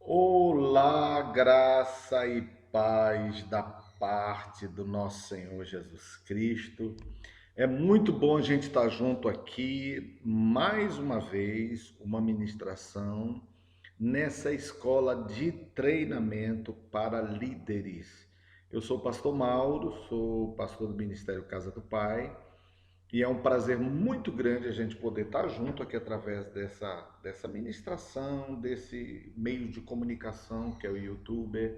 Olá, graça e paz da parte do nosso Senhor Jesus Cristo. É muito bom a gente estar junto aqui, mais uma vez, uma ministração nessa escola de treinamento para líderes. Eu sou o pastor Mauro, sou pastor do Ministério Casa do Pai, e é um prazer muito grande a gente poder estar junto aqui através dessa ministração, desse meio de comunicação que é o YouTube,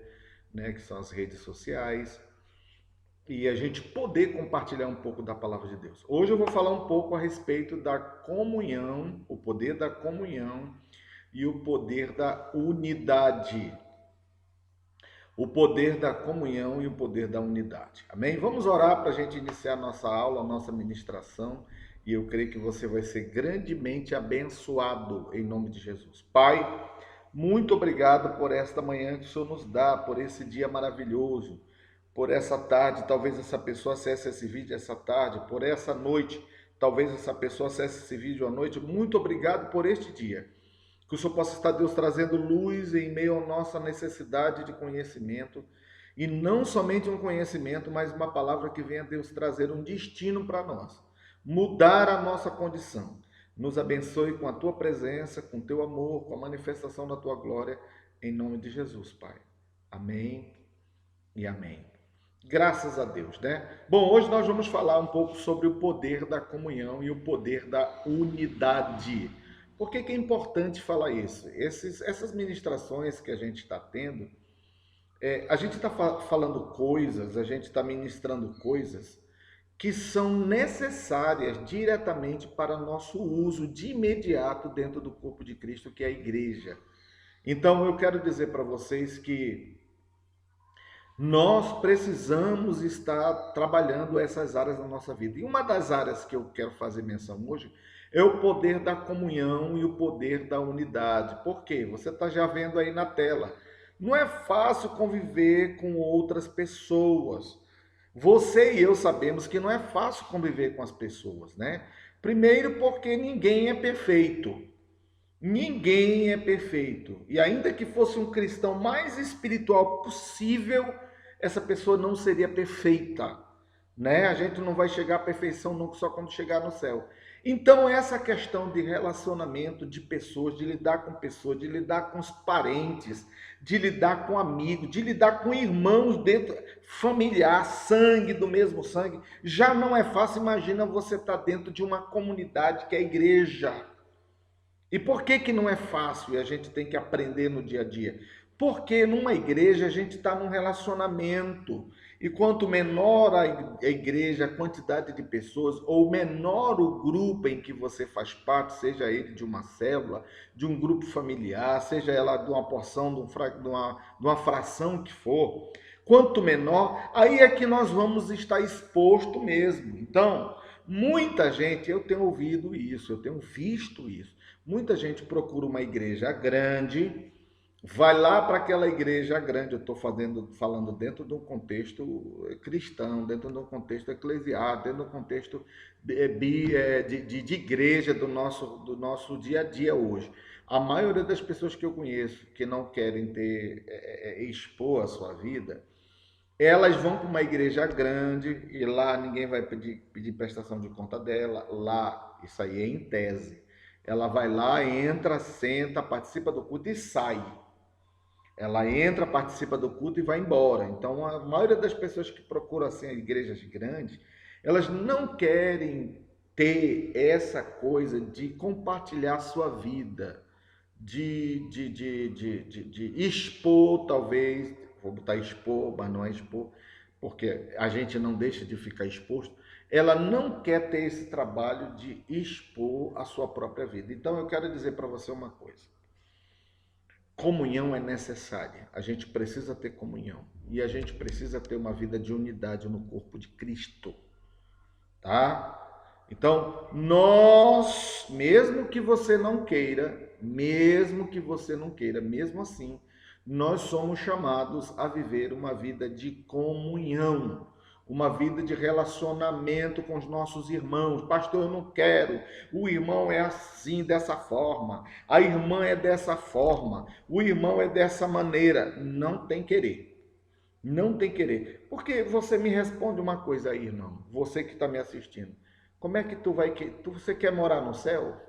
né, que são as redes sociais, e a gente poder compartilhar um pouco da palavra de Deus. Hoje eu vou falar um pouco a respeito da comunhão, o poder da comunhão e o poder da unidade. O poder da comunhão e o poder da unidade. Amém? Vamos orar para a gente iniciar a nossa aula, a nossa ministração, e eu creio que você vai ser grandemente abençoado em nome de Jesus. Pai, muito obrigado por esta manhã que o Senhor nos dá, por esse dia maravilhoso, por essa tarde, talvez essa pessoa acesse esse vídeo essa tarde, por essa noite, talvez essa pessoa acesse esse vídeo à noite. Muito obrigado por este dia. Que o Senhor possa estar, Deus, trazendo luz em meio à nossa necessidade de conhecimento. E não somente um conhecimento, mas uma palavra que venha, Deus, trazer um destino para nós. Mudar a nossa condição. Nos abençoe com a tua presença, com o teu amor, com a manifestação da tua glória. Em nome de Jesus, Pai. Amém e amém. Graças a Deus, né? Bom, hoje nós vamos falar um pouco sobre o poder da comunhão e o poder da unidade. Por que é importante falar isso? Essas ministrações que a gente está tendo, a gente está falando coisas, a gente está ministrando coisas que são necessárias diretamente para nosso uso de imediato dentro do corpo de Cristo, que é a igreja. Então, eu quero dizer para vocês que nós precisamos estar trabalhando essas áreas na nossa vida. E uma das áreas que eu quero fazer menção hoje é o poder da comunhão e o poder da unidade. Por quê? Você está já vendo aí na tela. Não é fácil conviver com outras pessoas. Você e eu sabemos que não é fácil conviver com as pessoas, né? Primeiro, porque ninguém é perfeito. Ninguém é perfeito. E ainda que fosse um cristão mais espiritual possível, essa pessoa não seria perfeita, né? A gente não vai chegar à perfeição nunca só quando chegar no céu. Então, essa questão de relacionamento de pessoas, de lidar com pessoas, de lidar com os parentes, de lidar com amigos, de lidar com irmãos dentro, familiar, sangue do mesmo sangue, já não é fácil. Imagina você estar dentro de uma comunidade que é a igreja. E por que que não é fácil e a gente tem que aprender no dia a dia? Porque numa igreja a gente está num relacionamento. E quanto menor a igreja, a quantidade de pessoas, ou menor o grupo em que você faz parte, seja ele de uma célula, de um grupo familiar, seja ela de uma porção, de uma fração que for, quanto menor, aí é que nós vamos estar exposto mesmo. Então, muita gente, eu tenho ouvido isso, eu tenho visto isso. Muita gente procura uma igreja grande, vai lá para aquela igreja grande. Eu estou falando dentro de um contexto cristão, dentro de um contexto eclesiástico, dentro de um contexto de igreja do nosso dia a dia hoje. A maioria das pessoas que eu conheço que não querem expor a sua vida, elas vão para uma igreja grande e lá ninguém vai pedir prestação de conta dela. Lá, isso aí é em tese. Ela vai lá, entra, senta, participa do culto e sai. Ela entra, participa do culto e vai embora. Então, a maioria das pessoas que procuram assim igrejas grandes, elas não querem ter essa coisa de compartilhar sua vida, de expor, talvez, vou botar expor, mas não é expor, porque a gente não deixa de ficar exposto. Ela não quer ter esse trabalho de expor a sua própria vida. Então, eu quero dizer para você uma coisa. Comunhão é necessária. A gente precisa ter comunhão. E a gente precisa ter uma vida de unidade no corpo de Cristo. Tá? Então, nós, mesmo assim, nós somos chamados a viver uma vida de comunhão. uma vida de relacionamento com os nossos irmãos. Pastor, eu não quero. O irmão é assim, dessa forma. A irmã é dessa forma. O irmão é dessa maneira. Não tem querer. Não tem querer. Porque você me responde uma coisa aí, irmão. Você que está me assistindo. Como é que tu vai... Você quer morar no céu?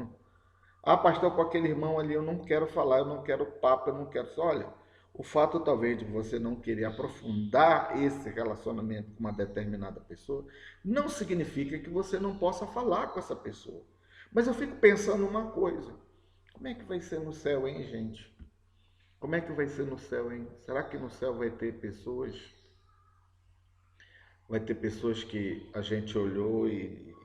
Ah, pastor, com aquele irmão ali eu não quero falar, eu não quero papo, eu não quero... Olha, o fato talvez de você não querer aprofundar esse relacionamento com uma determinada pessoa, não significa que você não possa falar com essa pessoa. Mas eu fico pensando uma coisa, como é que vai ser no céu, hein, gente? Como é que vai ser no céu, hein? Será que no céu vai ter pessoas... Vai ter pessoas que a gente olhou e...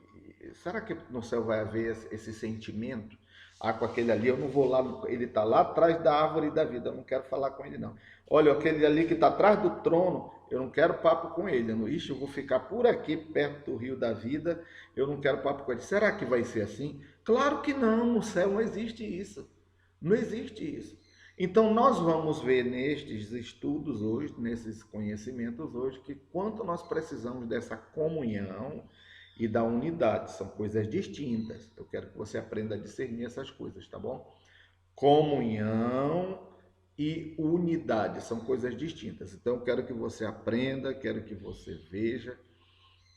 Será que no céu vai haver esse sentimento? Ah, com aquele ali eu não vou lá, ele está lá atrás da árvore da vida, eu não quero falar com ele não. Olha, aquele ali que está atrás do trono, eu não quero papo com ele. Eu vou ficar por aqui, perto do rio da vida, eu não quero papo com ele. Será que vai ser assim? Claro que não, no céu não existe isso. Não existe isso. Então, nós vamos ver nestes estudos hoje, nesses conhecimentos hoje, que quanto nós precisamos dessa comunhão e da unidade. São coisas distintas. Eu quero que você aprenda a discernir essas coisas, tá bom? Comunhão e unidade são coisas distintas. Então, eu quero que você aprenda, quero que você veja,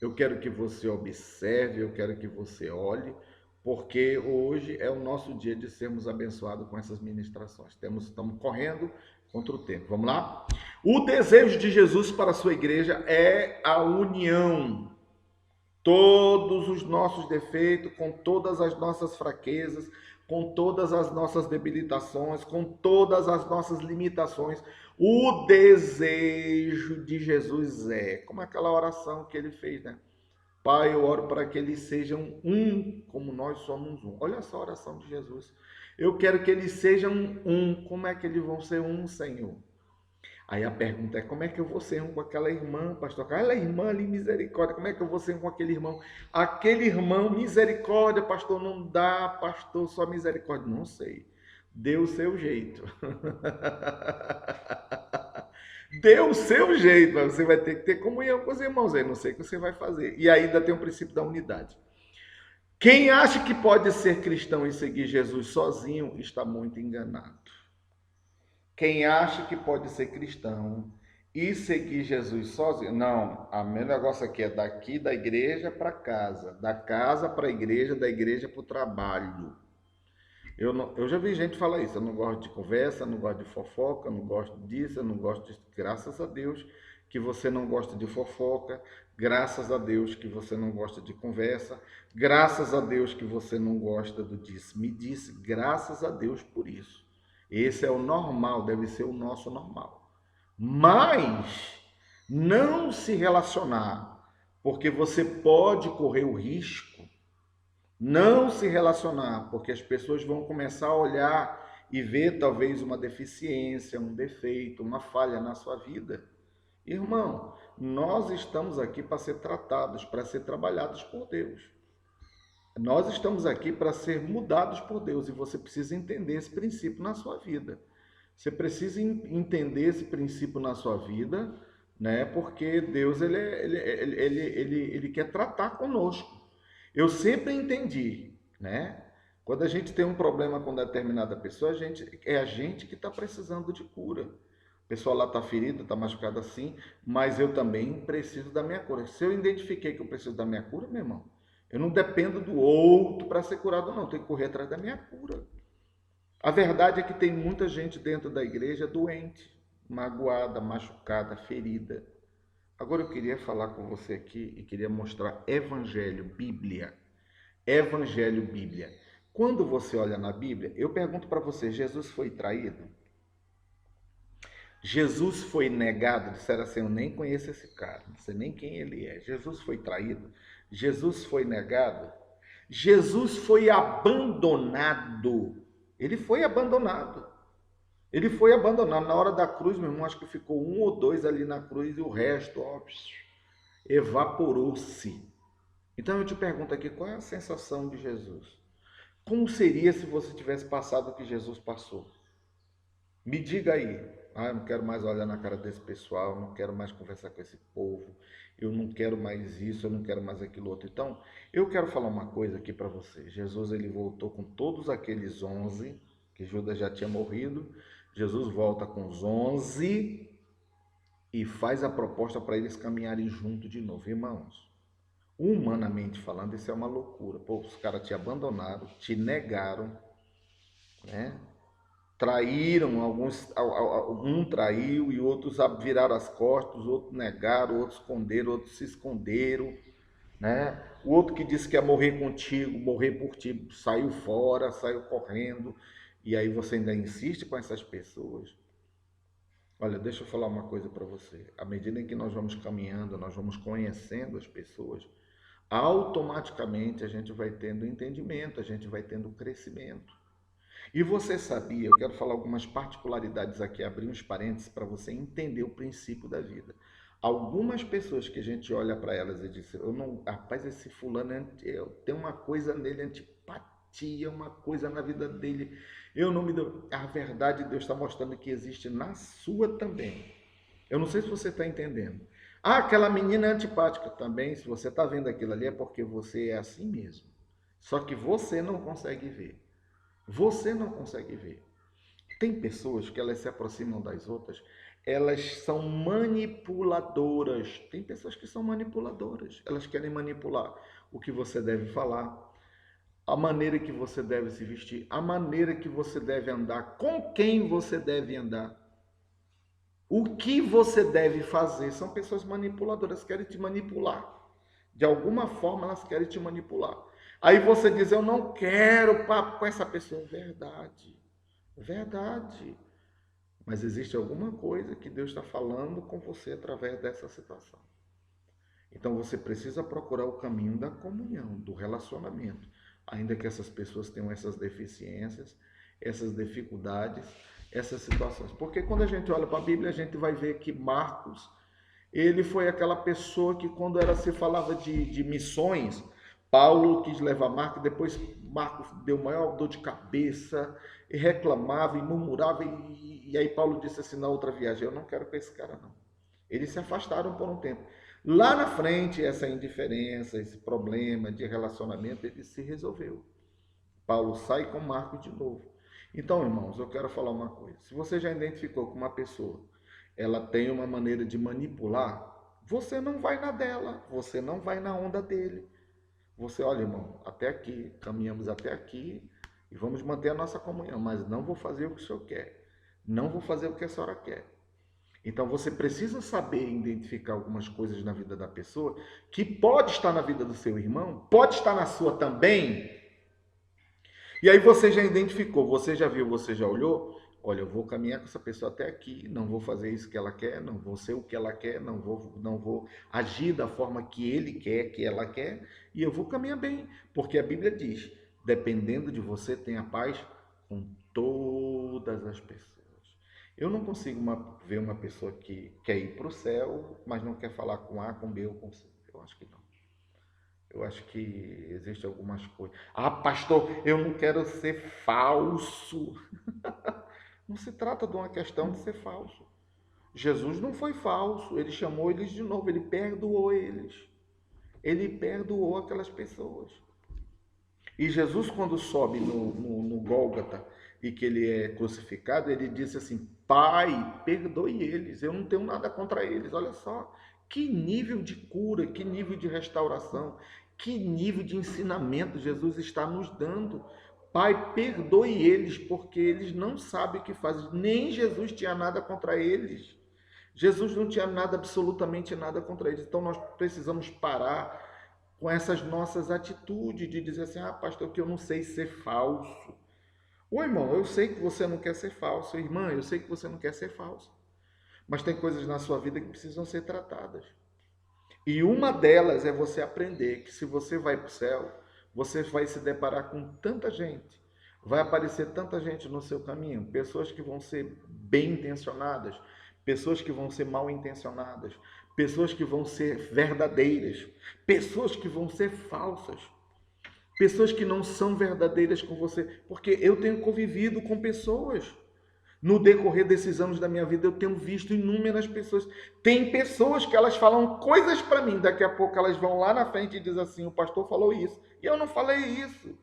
eu quero que você observe, eu quero que você olhe, porque hoje é o nosso dia de sermos abençoados com essas ministrações. Estamos correndo contra o tempo. Vamos lá? O desejo de Jesus para a sua igreja é a união. Todos os nossos defeitos, com todas as nossas fraquezas, com todas as nossas debilitações, com todas as nossas limitações, o desejo de Jesus é, como aquela oração que ele fez, né? Pai, eu oro para que eles sejam um, como nós somos um. Olha só a oração de Jesus. Eu quero que eles sejam um. Como é que eles vão ser um, Senhor? Aí a pergunta é, como é que eu vou ser um com aquela irmã, pastor? Aquela irmã ali, misericórdia, como é que eu vou ser um com aquele irmão? Aquele irmão, misericórdia, pastor, não dá, pastor, só misericórdia. Não sei. Dê o seu jeito. Dê o seu jeito, mas você vai ter que ter comunhão com os irmãos. Aí não sei o que você vai fazer. E ainda tem o princípio da unidade. Quem acha que pode ser cristão e seguir Jesus sozinho está muito enganado. Quem acha que pode ser cristão e seguir Jesus sozinho, não, o meu negócio aqui é daqui da igreja para casa, da casa para a igreja, da igreja para o trabalho. Eu já vi gente falar isso, eu não gosto de conversa, não gosto de fofoca, não gosto disso, eu não gosto disso. Graças a Deus que você não gosta de fofoca, graças a Deus que você não gosta de conversa, graças a Deus que você não gosta do disse, graças a Deus por isso. Esse é o normal, deve ser o nosso normal. Mas não se relacionar, porque você pode correr o risco. Não se relacionar, porque as pessoas vão começar a olhar e ver talvez uma deficiência, um defeito, uma falha na sua vida. Irmão, nós estamos aqui para ser tratados, para ser trabalhados por Deus. Nós estamos aqui para ser mudados por Deus e você precisa entender esse princípio na sua vida. Você precisa entender esse princípio na sua vida, né? Porque Deus ele quer tratar conosco. Eu sempre entendi, né? Quando a gente tem um problema com determinada pessoa, é a gente que está precisando de cura. A pessoa lá está ferida, está machucada assim, mas eu também preciso da minha cura. Se eu identifiquei que eu preciso da minha cura, meu irmão, eu não dependo do outro para ser curado, não. Eu tenho que correr atrás da minha cura. A verdade é que tem muita gente dentro da igreja doente, magoada, machucada, ferida. Agora eu queria falar com você aqui e queria mostrar Evangelho, Bíblia. Evangelho, Bíblia. Quando você olha na Bíblia, eu pergunto para você, Jesus foi traído? Jesus foi negado? Disseram assim, eu nem conheço esse cara, não sei nem quem ele é. Jesus foi traído? Jesus foi negado? Jesus foi abandonado. Ele foi abandonado. Ele foi abandonado. Na hora da cruz, meu irmão, acho que ficou 1 ou 2 ali na cruz e o resto, ó, evaporou-se. Então eu te pergunto aqui, qual é a sensação de Jesus? Como seria se você tivesse passado o que Jesus passou? Me diga aí. Ah, eu não quero mais olhar na cara desse pessoal, eu não quero mais conversar com esse povo, eu não quero mais isso, eu não quero mais aquilo outro. Então, eu quero falar uma coisa aqui para você. Jesus, ele voltou com todos aqueles 11, que Judas já tinha morrido. Jesus volta com os 11 e faz a proposta para eles caminharem junto de novo. Irmãos, humanamente falando, isso é uma loucura. Pô, os caras te abandonaram, te negaram, né? Traíram, um traiu e outros viraram as costas, outros negaram, outros esconderam, outros se esconderam, né? O outro que disse que ia morrer contigo, morrer por ti, saiu fora, saiu correndo, e aí você ainda insiste com essas pessoas. Olha, deixa eu falar uma coisa para você. À medida em que nós vamos caminhando, nós vamos conhecendo as pessoas, automaticamente a gente vai tendo entendimento, a gente vai tendo crescimento. E você sabia, eu quero falar algumas particularidades aqui, abrir uns parênteses para você entender o princípio da vida. Algumas pessoas que a gente olha para elas e diz, eu não, rapaz, esse fulano tem uma coisa nele, antipatia, uma coisa na vida dele. Eu não me dou. A verdade, Deus está mostrando que existe na sua também. Eu não sei se você está entendendo. Ah, aquela menina é antipática também. Se você está vendo aquilo ali, é porque você é assim mesmo. Só que você não consegue ver. Você não consegue ver. Tem pessoas que elas se aproximam das outras, elas são manipuladoras. Tem pessoas que são manipuladoras. Elas querem manipular o que você deve falar, a maneira que você deve se vestir, a maneira que você deve andar, com quem você deve andar, o que você deve fazer. São pessoas manipuladoras, querem te manipular. De alguma forma elas querem te manipular. Aí você diz, eu não quero papo com essa pessoa. Verdade, verdade. Mas existe alguma coisa que Deus está falando com você através dessa situação. Então você precisa procurar o caminho da comunhão, do relacionamento. Ainda que essas pessoas tenham essas deficiências, essas dificuldades, essas situações. Porque quando a gente olha para a Bíblia, a gente vai ver que Marcos, ele foi aquela pessoa que quando se falava de missões, Paulo quis levar Marcos, depois Marcos deu maior dor de cabeça, e reclamava e murmurava, e aí Paulo disse assim na outra viagem, eu não quero com esse cara não. Eles se afastaram por um tempo. Lá na frente, essa indiferença, esse problema de relacionamento, ele se resolveu. Paulo sai com Marcos de novo. Então, irmãos, eu quero falar uma coisa. Se você já identificou com uma pessoa, ela tem uma maneira de manipular, você não vai na dela, você não vai na onda dele. Você, olha, irmão, até aqui, caminhamos até aqui e vamos manter a nossa comunhão, mas não vou fazer o que o senhor quer. Não vou fazer o que a senhora quer. Então você precisa saber identificar algumas coisas na vida da pessoa que pode estar na vida do seu irmão, pode estar na sua também. E aí você já identificou, você já viu, você já olhou. Olha, eu vou caminhar com essa pessoa até aqui, não vou fazer isso que ela quer, não vou ser o que ela quer, não vou agir da forma que ele quer, que ela quer, e eu vou caminhar bem, porque a Bíblia diz, dependendo de você, tenha paz com todas as pessoas. Eu não consigo ver uma pessoa que quer ir para o céu, mas não quer falar com A, com B ou com C. Eu acho que não. Eu acho que existem algumas coisas. Ah, pastor, eu não quero ser falso. Não se trata de uma questão de ser falso. Jesus não foi falso, ele chamou eles de novo, ele perdoou eles. Ele perdoou aquelas pessoas. E Jesus, quando sobe no Gólgota e que ele é crucificado, ele disse assim, Pai, perdoe eles, eu não tenho nada contra eles. Olha só, que nível de cura, que nível de restauração, que nível de ensinamento Jesus está nos dando. Pai, perdoe eles, porque eles não sabem o que fazem. Nem Jesus tinha nada contra eles. Jesus não tinha nada, absolutamente nada contra eles. Então nós precisamos parar com essas nossas atitudes de dizer assim, ah, pastor, que eu não sei ser falso. Ô irmão, eu sei que você não quer ser falso. Irmã, eu sei que você não quer ser falso. Mas tem coisas na sua vida que precisam ser tratadas. E uma delas é você aprender que se você vai para o céu, você vai se deparar com tanta gente. Vai aparecer tanta gente no seu caminho. Pessoas que vão ser bem intencionadas. Pessoas que vão ser mal intencionadas. Pessoas que vão ser verdadeiras. Pessoas que vão ser falsas. Pessoas que não são verdadeiras com você. Porque eu tenho convivido com pessoas. No decorrer desses anos da minha vida, eu tenho visto inúmeras pessoas. Tem pessoas que elas falam coisas para mim, daqui a pouco elas vão lá na frente e dizem assim: o pastor falou isso, e eu não falei isso.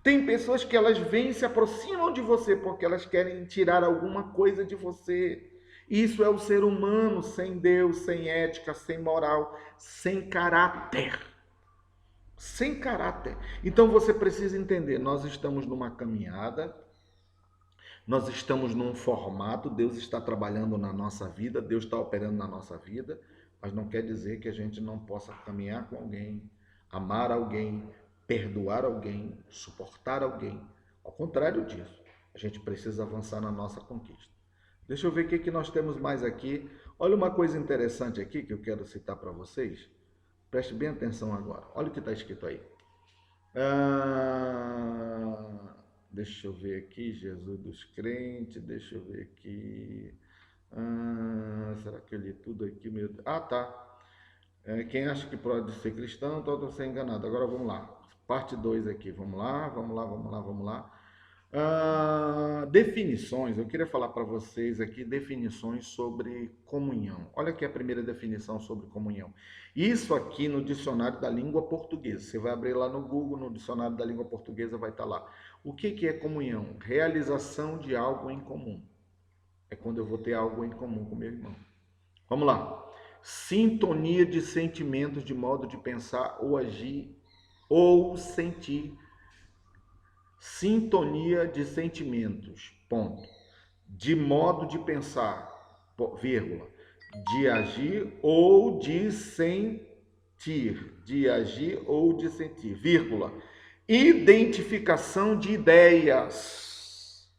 Tem pessoas que elas vêm e se aproximam de você porque elas querem tirar alguma coisa de você. Isso é o ser humano sem Deus, sem ética, sem moral, sem caráter. Sem caráter. Então você precisa entender, nós estamos numa caminhada, nós estamos num formato, Deus está trabalhando na nossa vida, Deus está operando na nossa vida, mas não quer dizer que a gente não possa caminhar com alguém, amar alguém, perdoar alguém, suportar alguém. Ao contrário disso, a gente precisa avançar na nossa conquista. Deixa eu ver o que nós temos mais aqui. Olha uma coisa interessante aqui que eu quero citar para vocês. Preste bem atenção agora. Olha o que está escrito aí. Deixa eu ver aqui, Jesus dos crentes, deixa eu ver aqui. Será que eu li tudo aqui? Meu Deus? Tá. Quem acha que pode ser cristão, está sendo enganado. Agora vamos lá. Parte 2 aqui. Vamos lá, vamos lá, vamos lá, vamos lá. Definições. Eu queria falar para vocês aqui definições sobre comunhão. Olha aqui a primeira definição sobre comunhão. Isso aqui no dicionário da língua portuguesa. Você vai abrir lá no Google, no dicionário da língua portuguesa vai estar lá. O que é comunhão? Realização de algo em comum. É quando eu vou ter algo em comum com meu irmão. Vamos lá. Sintonia de sentimentos, de modo de pensar ou agir ou sentir. Sintonia de sentimentos, ponto. De modo de pensar, vírgula. De agir ou de sentir. De agir ou de sentir, vírgula. Identificação de ideias.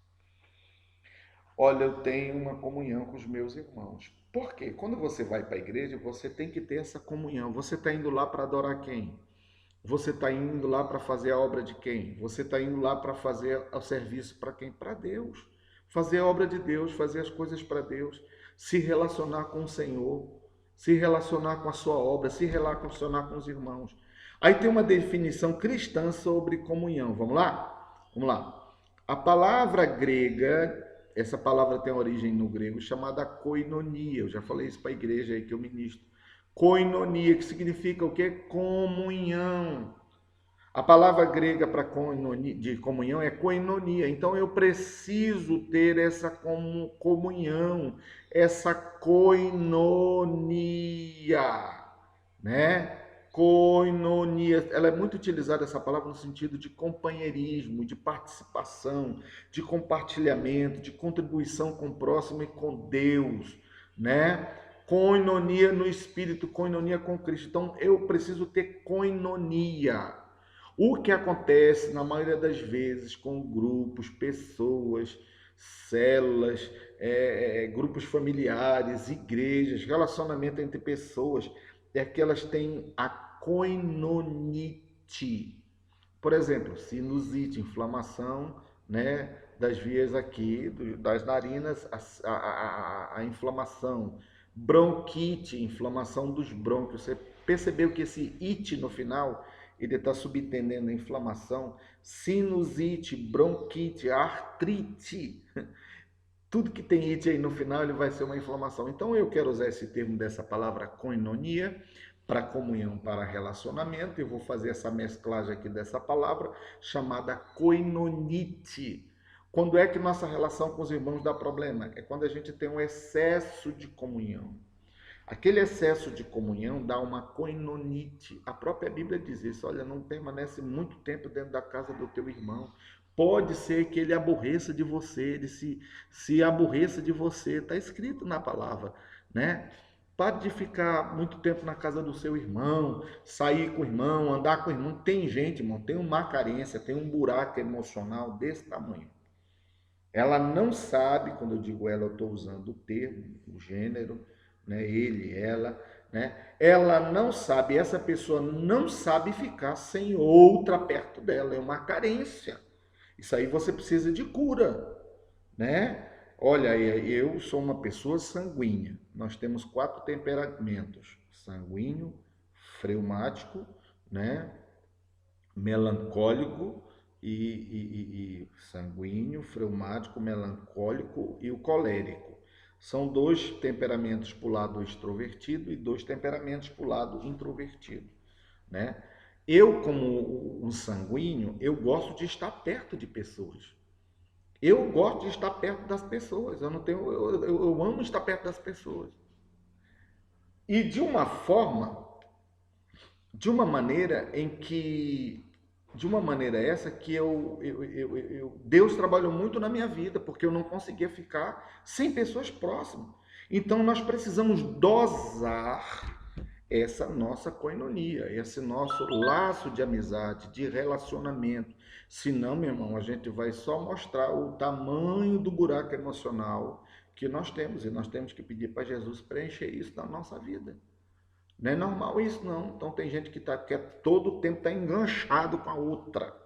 Olha, eu tenho uma comunhão com os meus irmãos. Por quê? Quando você vai para a igreja, você tem que ter essa comunhão. Você está indo lá para adorar quem? Você está indo lá para fazer a obra de quem? Você está indo lá para fazer o serviço para quem? Para Deus. Fazer a obra de Deus, fazer as coisas para Deus. Se relacionar com o Senhor. Se relacionar com a sua obra. Se relacionar com os irmãos. Aí tem uma definição cristã sobre comunhão. Vamos lá? Vamos lá. A palavra grega, essa palavra tem origem no grego, chamada koinonia. Eu já falei isso para a igreja aí que eu ministro. Koinonia, que significa o quê? Comunhão. A palavra grega para de comunhão é koinonia. Então eu preciso ter essa comunhão, essa koinonia, né? Koinonia, ela é muito utilizada essa palavra no sentido de companheirismo, de participação, de compartilhamento, de contribuição com o próximo e com Deus, né? Koinonia no Espírito, koinonia com Cristo. Então, eu preciso ter koinonia. O que acontece, na maioria das vezes, com grupos, pessoas, células, grupos familiares, igrejas, relacionamento entre pessoas, é que elas têm a koinonite. Por exemplo, sinusite, inflamação, né, das vias aqui, das narinas, a inflamação. Bronquite, inflamação dos brônquios. Você percebeu que esse it no final, ele está subentendendo a inflamação? Sinusite, bronquite, artrite. Tudo que tem it aí no final, ele vai ser uma inflamação. Então eu quero usar esse termo dessa palavra koinonia para comunhão, para relacionamento. Eu vou fazer essa mesclagem aqui dessa palavra chamada koinonite. Quando é que nossa relação com os irmãos dá problema? É quando a gente tem um excesso de comunhão. Aquele excesso de comunhão dá uma koinonite. A própria Bíblia diz isso. Olha, não permanece muito tempo dentro da casa do teu irmão. Pode ser que ele aborreça de você, ele se aborreça de você. Está escrito na palavra, né? Pare de ficar muito tempo na casa do seu irmão, sair com o irmão, andar com o irmão. Tem gente, irmão, tem uma carência, tem um buraco emocional desse tamanho. Ela não sabe, quando eu digo ela, eu estou usando o termo, o gênero, né? Ele, ela, né? Ela não sabe, essa pessoa não sabe ficar sem outra perto dela, é uma carência. Isso aí você precisa de cura, né? Olha, eu sou uma pessoa sanguínea. Nós temos 4 temperamentos: sanguíneo, fleumático, né? Melancólico, e sanguíneo, fleumático, melancólico e o colérico. São 2 temperamentos para o lado extrovertido e 2 temperamentos para o lado introvertido, né? Eu, como um sanguíneo, eu gosto de estar perto de pessoas. Eu gosto de estar perto das pessoas. Eu não tenho, eu amo estar perto das pessoas. E de uma maneira em que, de uma maneira essa que Deus trabalhou muito na minha vida, porque eu não conseguia ficar sem pessoas próximas. Então nós precisamos dosar essa nossa koinonia, esse nosso laço de amizade, de relacionamento. Senão, meu irmão, a gente vai só mostrar o tamanho do buraco emocional que nós temos, e nós temos que pedir para Jesus preencher isso na nossa vida. Não é normal isso, não. Então tem gente que quer todo o tempo estar enganchado com a outra.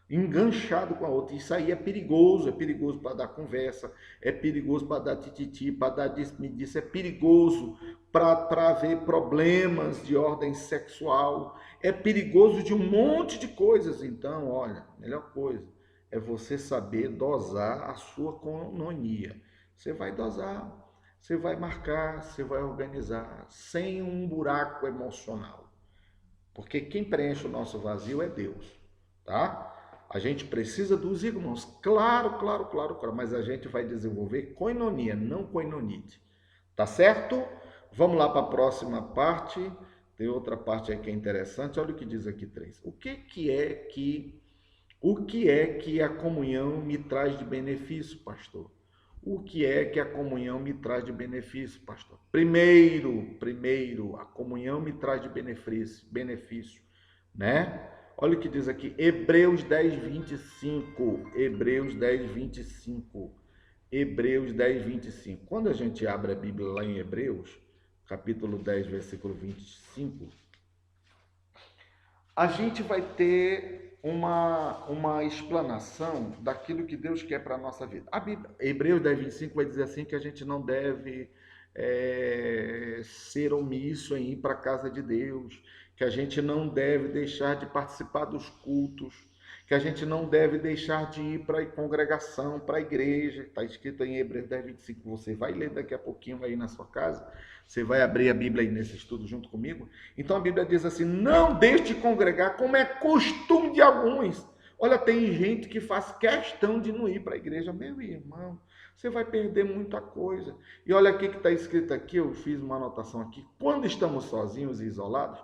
Enganchado com a outra. Isso aí é perigoso para dar conversa, é perigoso para dar tititi, para dar disse-me-disse, é perigoso para haver problemas de ordem sexual, é perigoso de um monte de coisas. Então, olha, a melhor coisa é você saber dosar a sua coinonia. Você vai dosar, você vai marcar, você vai organizar, sem um buraco emocional. Porque quem preenche o nosso vazio é Deus, tá? A gente precisa dos irmãos, claro, claro, claro, claro, mas a gente vai desenvolver koinonia, não koinonite, tá certo? Vamos lá para a próxima parte, tem outra parte aí que é interessante, olha o que diz aqui 3. O que é que a comunhão me traz de benefício, pastor? O que é que a comunhão me traz de benefício, pastor? Primeiro, a comunhão me traz de benefício, né? Olha o que diz aqui, Hebreus 10, 25. Hebreus 10, 25. Hebreus 10, 25. Quando a gente abre a Bíblia lá em Hebreus, capítulo 10, versículo 25, a gente vai ter uma explanação daquilo que Deus quer para a nossa vida. A Bíblia, Hebreus 10, 25 vai dizer assim que a gente não deve ser omisso em ir para a casa de Deus, que a gente não deve deixar de participar dos cultos, que a gente não deve deixar de ir para a congregação, para a igreja. Está escrito em Hebreus 10, 25. Você vai ler daqui a pouquinho aí na sua casa. Você vai abrir a Bíblia aí nesse estudo junto comigo. Então a Bíblia diz assim, não deixe de congregar como é costume de alguns. Olha, tem gente que faz questão de não ir para a igreja. Meu irmão, você vai perder muita coisa. E olha aqui que está escrito aqui, eu fiz uma anotação aqui. Quando estamos sozinhos e isolados,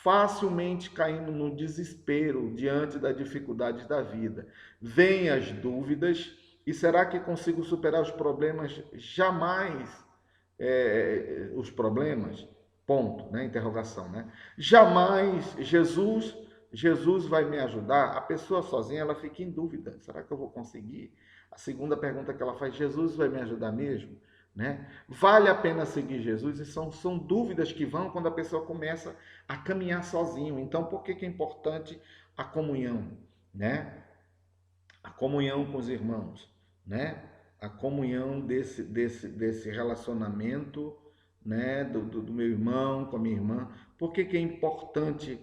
facilmente caímos no desespero diante das dificuldades da vida. Vêm as dúvidas, e será que consigo superar os problemas? Jamais os problemas? Ponto, né? Interrogação, né? Jamais Jesus vai me ajudar. A pessoa sozinha, ela fica em dúvida. Será que eu vou conseguir? A segunda pergunta que ela faz, Jesus vai me ajudar mesmo? Né? Vale a pena seguir Jesus? E são dúvidas que vão quando a pessoa começa a caminhar sozinho. Então, por que é importante a comunhão? Né? A comunhão com os irmãos, né? A comunhão desse relacionamento, né? Do meu irmão com a minha irmã. Por que é importante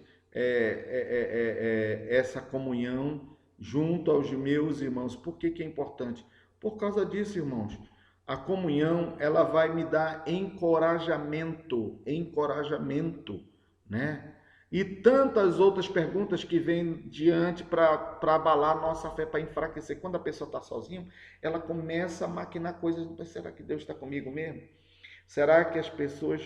essa comunhão junto aos meus irmãos? Por que é importante? Por causa disso, irmãos. A comunhão, ela vai me dar encorajamento, né? E tantas outras perguntas que vêm diante para abalar nossa fé, para enfraquecer. Quando a pessoa está sozinha, ela começa a maquinar coisas. Será que Deus está comigo mesmo? Será que as pessoas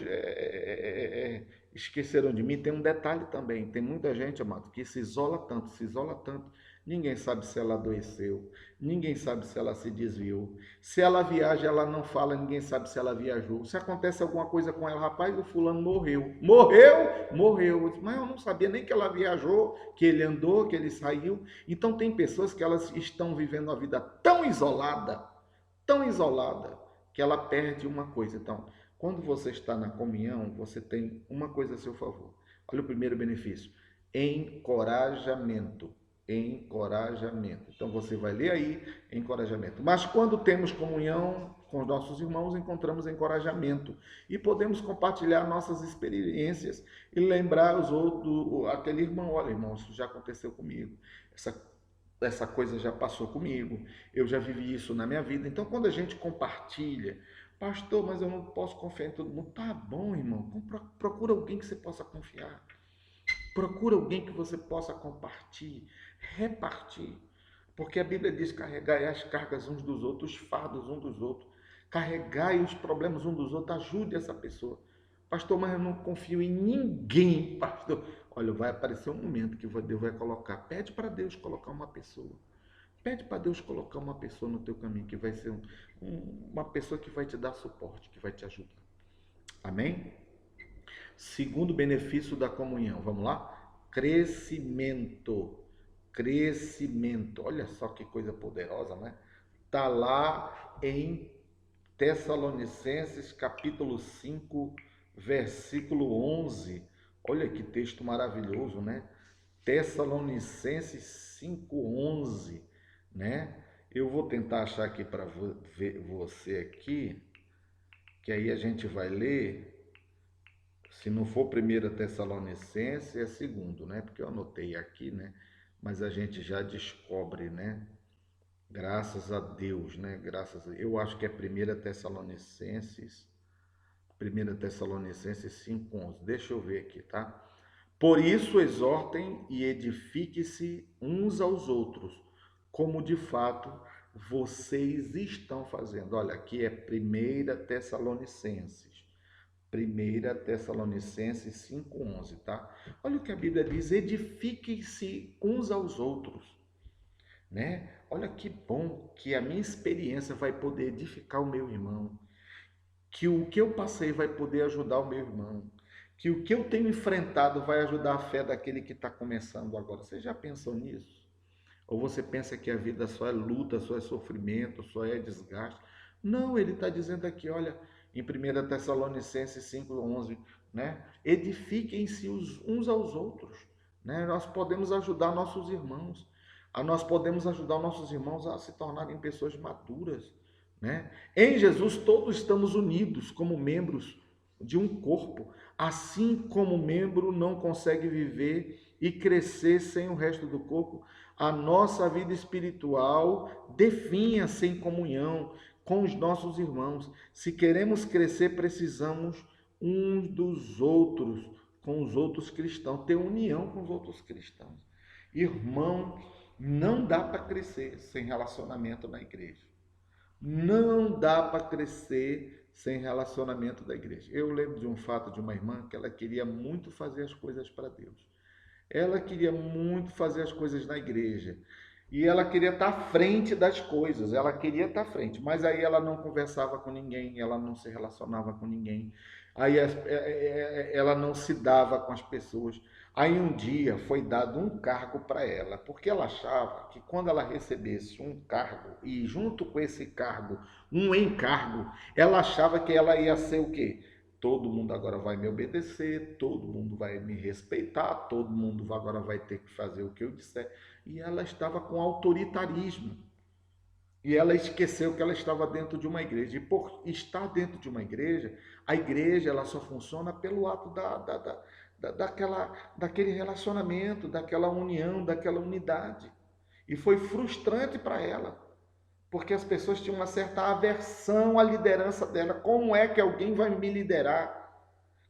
esqueceram de mim? Tem um detalhe também. Tem muita gente, amado, que se isola tanto. Ninguém sabe se ela adoeceu. Ninguém sabe se ela se desviou. Se ela viaja, ela não fala. Ninguém sabe se ela viajou. Se acontece alguma coisa com ela, rapaz, o fulano morreu. Morreu. Mas eu não sabia nem que ela viajou, que ele andou, que ele saiu. Então tem pessoas que elas estão vivendo uma vida tão isolada, que ela perde uma coisa. Então, quando você está na comunhão, você tem uma coisa a seu favor. Olha o primeiro benefício: encorajamento. Então, você vai ler aí, encorajamento. Mas quando temos comunhão com os nossos irmãos, encontramos encorajamento. E podemos compartilhar nossas experiências e lembrar os outros, aquele irmão, olha, irmão, isso já aconteceu comigo. essa coisa já passou comigo, eu já vivi isso na minha vida. Então, quando a gente compartilha, pastor, mas eu não posso confiar em todo mundo. Tá bom, irmão, procura alguém que você possa confiar. Procura alguém que você possa compartilhar, repartir. Porque a Bíblia diz: carregai as cargas uns dos outros, os fardos uns dos outros. Carregai os problemas uns dos outros, ajude essa pessoa. Pastor, mas eu não confio em ninguém, pastor. Olha, vai aparecer um momento que Deus vai colocar. Pede para Deus colocar uma pessoa. Pede para Deus colocar uma pessoa no teu caminho, que vai ser uma pessoa que vai te dar suporte, que vai te ajudar. Amém? Segundo benefício da comunhão, vamos lá? Crescimento. Crescimento. Olha só que coisa poderosa, né? Está lá em Tessalonicenses, capítulo 5, versículo 11. Olha que texto maravilhoso, né? Tessalonicenses 5:11, né? Eu vou tentar achar aqui para você aqui, que aí a gente vai ler. Se não for 1 Tessalonicenses, é segundo, né? Porque eu anotei aqui, né? Mas a gente já descobre, né? Graças a Deus, né? Eu acho que é 1 Tessalonicenses 5:11. Deixa eu ver aqui, tá? Por isso exortem e edifiquem-se uns aos outros, como de fato vocês estão fazendo. Olha, aqui é 1 Tessalonicenses 5:11, tá? Olha o que a Bíblia diz: edifiquem-se uns aos outros, né? Olha que bom que a minha experiência vai poder edificar o meu irmão, que o que eu passei vai poder ajudar o meu irmão, que o que eu tenho enfrentado vai ajudar a fé daquele que está começando agora. Você já pensou nisso? Ou você pensa que a vida só é luta, só é sofrimento, só é desgaste? Não, ele está dizendo aqui, olha, em 1 Tessalonicenses 5:11, né? Edifiquem-se uns aos outros, né? Nós podemos ajudar nossos irmãos, nós podemos ajudar nossos irmãos a se tornarem pessoas maduras, né? Em Jesus todos estamos unidos como membros de um corpo, assim como o membro não consegue viver e crescer sem o resto do corpo, a nossa vida espiritual definha-se em comunhão com os nossos irmãos. Se queremos crescer, precisamos uns dos outros, com os outros cristãos, ter união com os outros cristãos. Irmão, não dá para crescer sem relacionamento na igreja. Não dá para crescer sem relacionamento da igreja. Eu lembro de um fato de uma irmã que ela queria muito fazer as coisas para Deus. Ela queria muito fazer as coisas na igreja. E ela queria estar à frente das coisas, ela queria estar à frente, mas aí ela não conversava com ninguém, ela não se relacionava com ninguém, aí ela não se dava com as pessoas. Aí um dia foi dado um cargo para ela, porque ela achava que quando ela recebesse um cargo e junto com esse cargo um encargo, ela achava que ela ia ser o quê? Todo mundo agora vai me obedecer, todo mundo vai me respeitar, todo mundo agora vai ter que fazer o que eu disser. E ela estava com autoritarismo. E ela esqueceu que ela estava dentro de uma igreja. E por estar dentro de uma igreja, a igreja ela só funciona pelo ato daquele relacionamento, daquela união, daquela unidade. E foi frustrante para ela, porque as pessoas tinham uma certa aversão à liderança dela. Como é que alguém vai me liderar?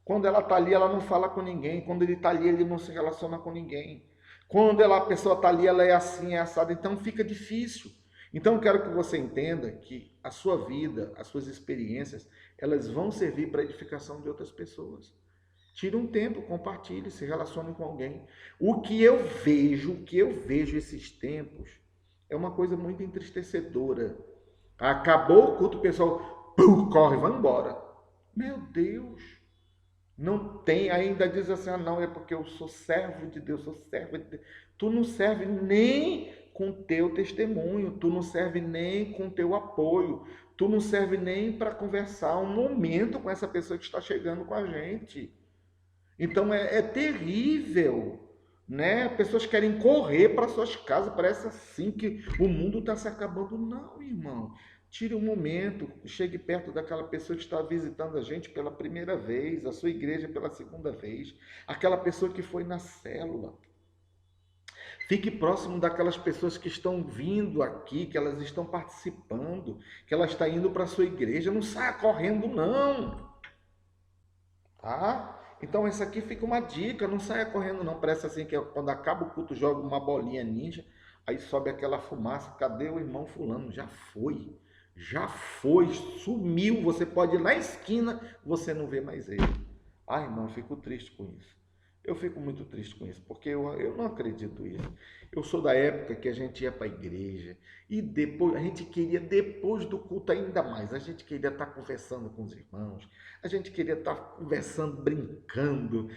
Quando ela está ali, ela não fala com ninguém. Quando ele está ali, ele não se relaciona com ninguém. Quando a pessoa está ali, ela é assim, é assada. Então fica difícil. Então eu quero que você entenda que a sua vida, as suas experiências, elas vão servir para a edificação de outras pessoas. Tire um tempo, compartilhe, se relacione com alguém. O que eu vejo esses tempos, é uma coisa muito entristecedora. Acabou o culto, o pessoal corre, vai embora. Meu Deus! Não tem, ainda diz assim, não, é porque eu sou servo de Deus, sou servo de Deus. Tu não serve nem com teu testemunho, tu não serve nem com teu apoio, tu não serve nem para conversar um momento com essa pessoa que está chegando com a gente. Então é terrível, né? Pessoas querem correr para suas casas, parece assim que o mundo está se acabando. Não, irmão. Tire um momento, chegue perto daquela pessoa que está visitando a gente pela primeira vez, a sua igreja pela segunda vez, aquela pessoa que foi na célula. Fique próximo daquelas pessoas que estão vindo aqui, que elas estão participando, que elas estão indo para a sua igreja. Não saia correndo, não. Tá? Então, essa aqui fica uma dica. Não saia correndo, não. Parece assim que quando acaba o culto, joga uma bolinha ninja, aí sobe aquela fumaça. Cadê o irmão fulano? Já foi. Já foi, sumiu. Você pode ir na esquina, você não vê mais ele. Ai, irmão, eu fico triste com isso. Eu fico muito triste com isso, porque eu não acredito nisso. Eu sou da época que a gente ia para a igreja e depois a gente queria, depois do culto, ainda mais. A gente queria estar conversando com os irmãos, a gente queria estar conversando, brincando,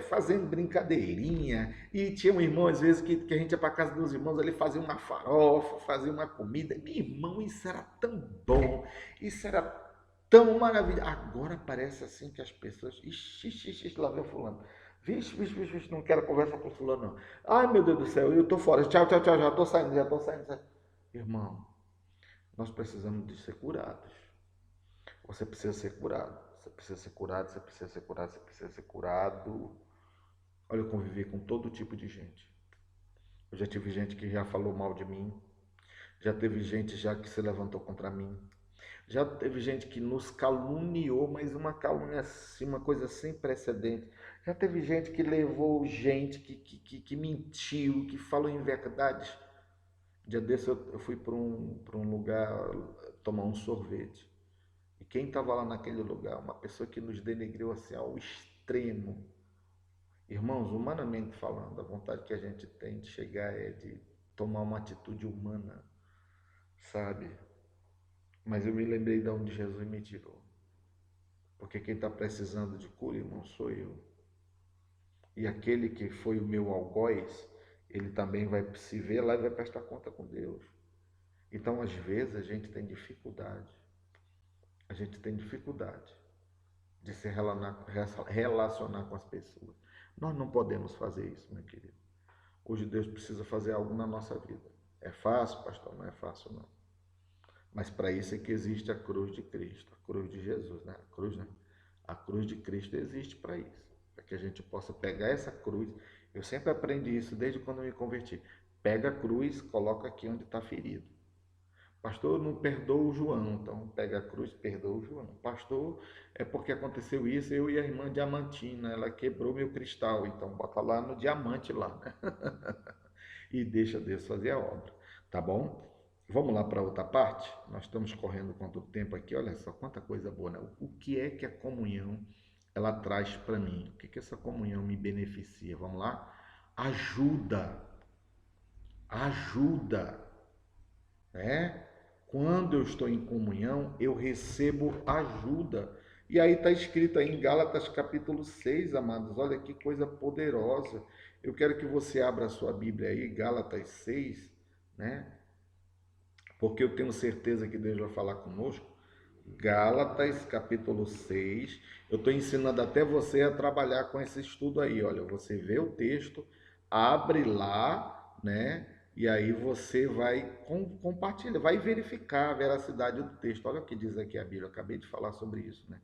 fazendo brincadeirinha. E tinha um irmão, às vezes, que a gente ia para casa dos irmãos, ele fazia uma farofa, fazia uma comida. Meu irmão, isso era tão bom, isso era tão maravilhoso. Agora parece assim que as pessoas. Ixi, ixi, ixi, lá vem o fulano. Vixe, vixe, vixe, vixe, não quero conversar com fulano, não. Ai, meu Deus do céu, eu tô fora. Tchau, tchau, tchau, já tô saindo, já tô saindo. Irmão, nós precisamos de ser curados. Você precisa ser curado. Você precisa ser curado, você precisa ser curado, você precisa ser curado. Olha, eu convivi com todo tipo de gente. Eu já tive gente que já falou mal de mim. Já teve gente já que se levantou contra mim. Já teve gente que nos caluniou, mas uma calúnia assim, uma coisa sem precedente. Já teve gente que levou gente que mentiu, que falou inverdades. Dia desse eu fui para um lugar tomar um sorvete. E quem estava lá naquele lugar? Uma pessoa que nos denegriu assim ao extremo. Irmãos, humanamente falando, a vontade que a gente tem de chegar é de tomar uma atitude humana, sabe? Mas eu me lembrei de onde Jesus me tirou. Porque quem está precisando de cura, irmão, sou eu. E aquele que foi o meu algoz, ele também vai se ver lá e vai prestar conta com Deus. Então, às vezes, a gente tem dificuldade. A gente tem dificuldade de se relacionar com as pessoas. Nós não podemos fazer isso, meu querido. Hoje Deus precisa fazer algo na nossa vida. É fácil, pastor? Não é fácil, não. Mas para isso é que existe a cruz de Cristo, a cruz de Jesus, né? A cruz, né? A cruz de Cristo existe para isso, para que a gente possa pegar essa cruz. Eu sempre aprendi isso desde quando eu me converti. Pega a cruz, coloca aqui onde está ferido. Pastor, não perdoa o João, então pega a cruz, perdoa o João. Pastor, é porque aconteceu isso, eu e a irmã Diamantina, ela quebrou meu cristal, então bota lá no diamante lá, né? E deixa Deus fazer a obra, tá bom? Vamos lá para outra parte? Nós estamos correndo quanto tempo aqui? Olha só, quanta coisa boa, né? O que é que a comunhão ela traz para mim? O que essa comunhão me beneficia? Vamos lá? Ajuda. Ajuda. Né? Quando eu estou em comunhão, eu recebo ajuda. E aí está escrito aí em Gálatas capítulo 6, amados. Olha que coisa poderosa. Eu quero que você abra a sua Bíblia aí, Gálatas 6, né? Porque eu tenho certeza que Deus vai falar conosco. Gálatas, capítulo 6. Eu estou ensinando até você a trabalhar com esse estudo aí. Olha, você vê o texto, abre lá, né? E aí você vai compartilhar, vai verificar a veracidade do texto. Olha o que diz aqui a Bíblia, eu acabei de falar sobre isso, né?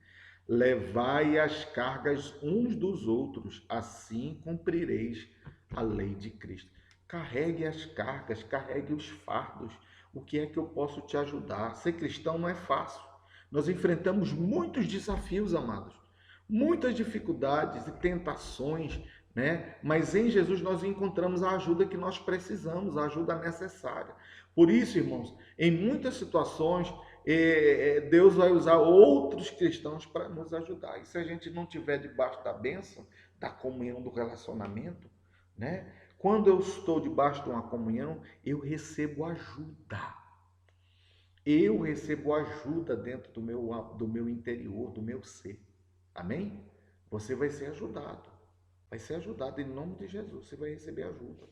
Levai as cargas uns dos outros, assim cumprireis a lei de Cristo. Carregue as cargas, carregue os fardos. O que é que eu posso te ajudar? Ser cristão não é fácil. Nós enfrentamos muitos desafios, amados, muitas dificuldades e tentações, né? Mas em Jesus nós encontramos a ajuda que nós precisamos, a ajuda necessária. Por isso, irmãos, em muitas situações, Deus vai usar outros cristãos para nos ajudar. E se a gente não tiver debaixo da bênção, da comunhão, do relacionamento, né? Quando eu estou debaixo de uma comunhão, eu recebo ajuda. Eu recebo ajuda dentro do meu interior, do meu ser. Amém? Você vai ser ajudado. Vai ser ajudado em nome de Jesus. Você vai receber ajuda.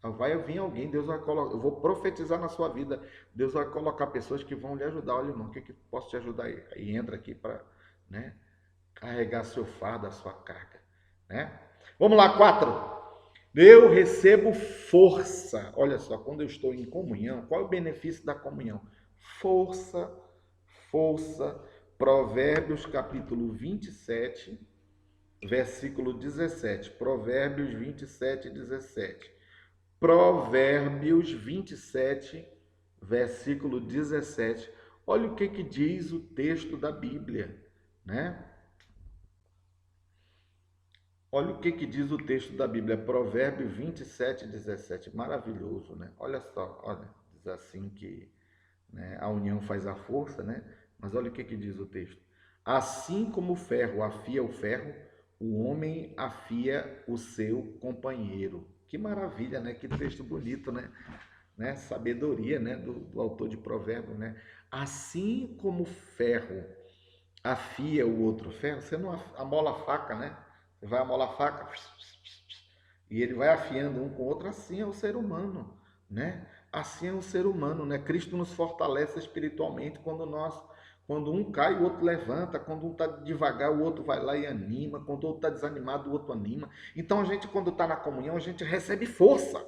Vai vir alguém, Deus vai colocar. Eu vou profetizar na sua vida. Deus vai colocar pessoas que vão lhe ajudar. Olha, irmão, o que posso te ajudar aí? Aí entra aqui para, né, carregar seu fardo, a sua carga. Né? Vamos lá, 4. Eu recebo força. Olha só, quando eu estou em comunhão, qual é o benefício da comunhão? Força, força. Provérbios capítulo 27, versículo 17. Provérbios 27, 17. Provérbios 27, versículo 17. Olha o que diz o texto da Bíblia, né? Olha o que diz o texto da Bíblia, Provérbios 27, 17. Maravilhoso, né? Olha só, olha, diz assim que, né, a união faz a força, né? Mas olha o que diz o texto. Assim como o ferro afia o ferro, o homem afia o seu companheiro. Que maravilha, né? Que texto bonito, né? Sabedoria, né? Do autor de Provérbios, né? Assim como o ferro afia o outro ferro, você não amola a faca, né? Você vai amolar a faca e ele vai afiando um com o outro. Assim é o ser humano, né? Assim é o ser humano, né? Cristo nos fortalece espiritualmente quando um cai, o outro levanta, quando um está devagar, o outro vai lá e anima, quando o outro está desanimado, o outro anima. Então a gente, quando está na comunhão, a gente recebe força.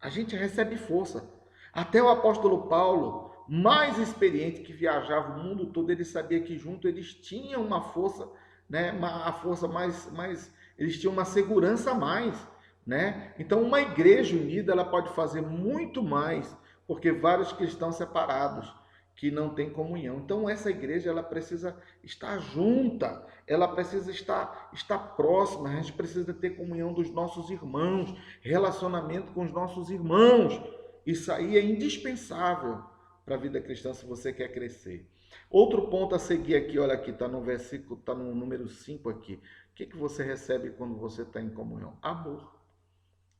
A gente recebe força. Até o apóstolo Paulo, mais experiente, que viajava o mundo todo, ele sabia que junto eles tinham uma força, né? A força mais, eles tinham uma segurança a mais, né? Então, uma igreja unida, ela pode fazer muito mais, porque vários cristãos separados que não têm comunhão. Então, essa igreja, ela precisa estar junta, ela precisa estar próxima, a gente precisa ter comunhão dos nossos irmãos, relacionamento com os nossos irmãos. Isso aí é indispensável para a vida cristã se você quer crescer. Outro ponto a seguir aqui, olha aqui, está no versículo, está no número 5 aqui. O que você recebe quando você está em comunhão? Amor.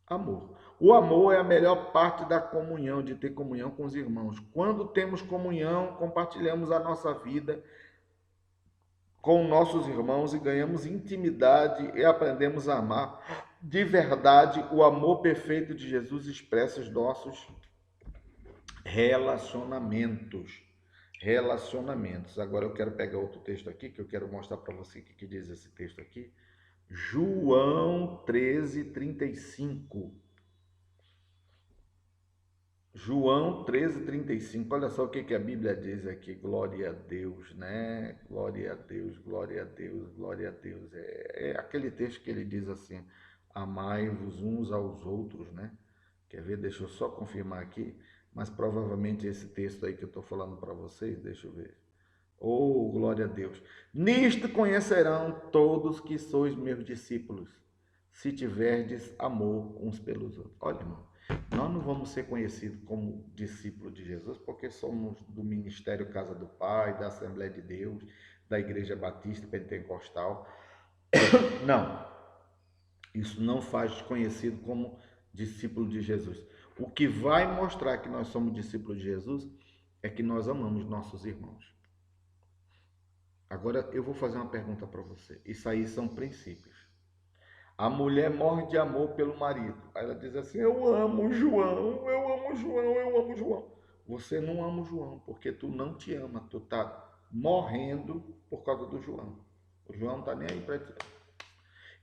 Amor. O amor é a melhor parte da comunhão, de ter comunhão com os irmãos. Quando temos comunhão, compartilhamos a nossa vida com nossos irmãos e ganhamos intimidade e aprendemos a amar. De verdade, o amor perfeito de Jesus expressa os nossos relacionamentos. Relacionamentos. Agora eu quero pegar outro texto aqui, que eu quero mostrar para você o que diz esse texto aqui. João 13:35. João 13:35. Olha só o que a Bíblia diz aqui. Glória a Deus, né? Glória a Deus, glória a Deus, glória a Deus. É aquele texto que ele diz assim: amai-vos uns aos outros, né? Quer ver? Deixa eu só confirmar aqui. Mas provavelmente esse texto aí que eu estou falando para vocês, deixa eu ver. Oh, glória a Deus. Nisto conhecerão todos que sois meus discípulos, se tiverdes amor uns pelos outros. Olha, irmão, nós não vamos ser conhecidos como discípulos de Jesus porque somos do Ministério Casa do Pai, da Assembleia de Deus, da Igreja Batista Pentecostal. Não, isso não faz conhecido como discípulo de Jesus. O que vai mostrar que nós somos discípulos de Jesus é que nós amamos nossos irmãos. Agora eu vou fazer uma pergunta para você. Isso aí são princípios. A mulher morre de amor pelo marido. Aí ela diz assim: eu amo o João, eu amo o João, eu amo o João. Você não ama o João, porque tu não te ama. Tu tá morrendo por causa do João. O João não está nem aí para ti.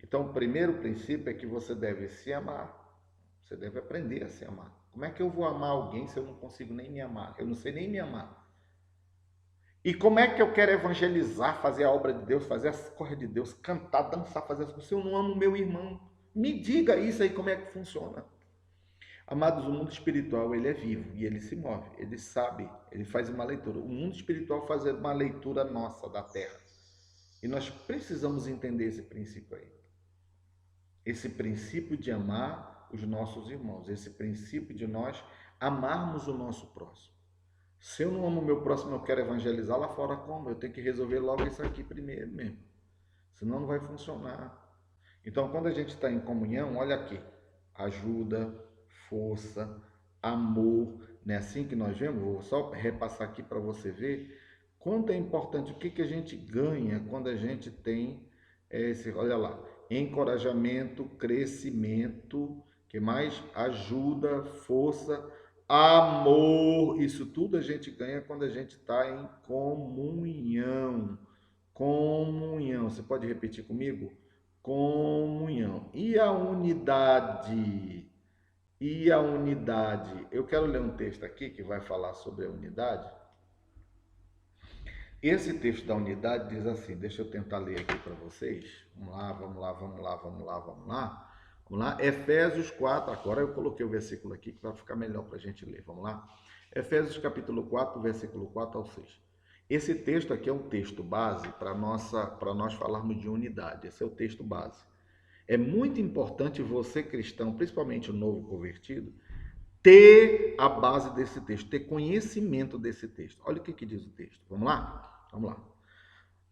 Então, o primeiro princípio é que você deve se amar. Você deve aprender a se amar. Como é que eu vou amar alguém se eu não consigo nem me amar? Eu não sei nem me amar. E como é que eu quero evangelizar, fazer a obra de Deus, fazer as coisas de Deus, cantar, dançar, fazer as coisas, se eu não amo o meu irmão? Me diga isso aí, como é que funciona. Amados, o mundo espiritual, ele é vivo e ele se move, ele sabe, ele faz uma leitura. O mundo espiritual faz uma leitura nossa da terra. E nós precisamos entender esse princípio aí. Esse princípio de amar os nossos irmãos, esse princípio de nós amarmos o nosso próximo. Se eu não amo o meu próximo, eu quero evangelizar lá fora como? Eu tenho que resolver logo isso aqui primeiro mesmo. Senão não vai funcionar. Então, quando a gente está em comunhão, olha aqui. Ajuda, força, amor. Não é assim que nós vemos? Vou só repassar aqui para você ver quanto é importante, o que a gente ganha quando a gente tem esse, olha lá, encorajamento, crescimento, que mais? Ajuda, força, amor. Isso tudo a gente ganha quando a gente está em comunhão. Comunhão. Você pode repetir comigo? Comunhão. E a unidade? E a unidade? Eu quero ler um texto aqui que vai falar sobre a unidade. Esse texto da unidade diz assim, deixa eu tentar ler aqui para vocês. Vamos lá, vamos lá, vamos lá, vamos lá, vamos lá. Vamos lá, Efésios 4, agora eu coloquei o versículo aqui que vai ficar melhor para a gente ler. Vamos lá? Efésios capítulo 4, versículo 4 ao 6. Esse texto aqui é um texto base para nós falarmos de unidade. Esse é o texto base. É muito importante você, cristão, principalmente o novo convertido, ter a base desse texto, ter conhecimento desse texto. Olha o que diz o texto. Vamos lá? Vamos lá.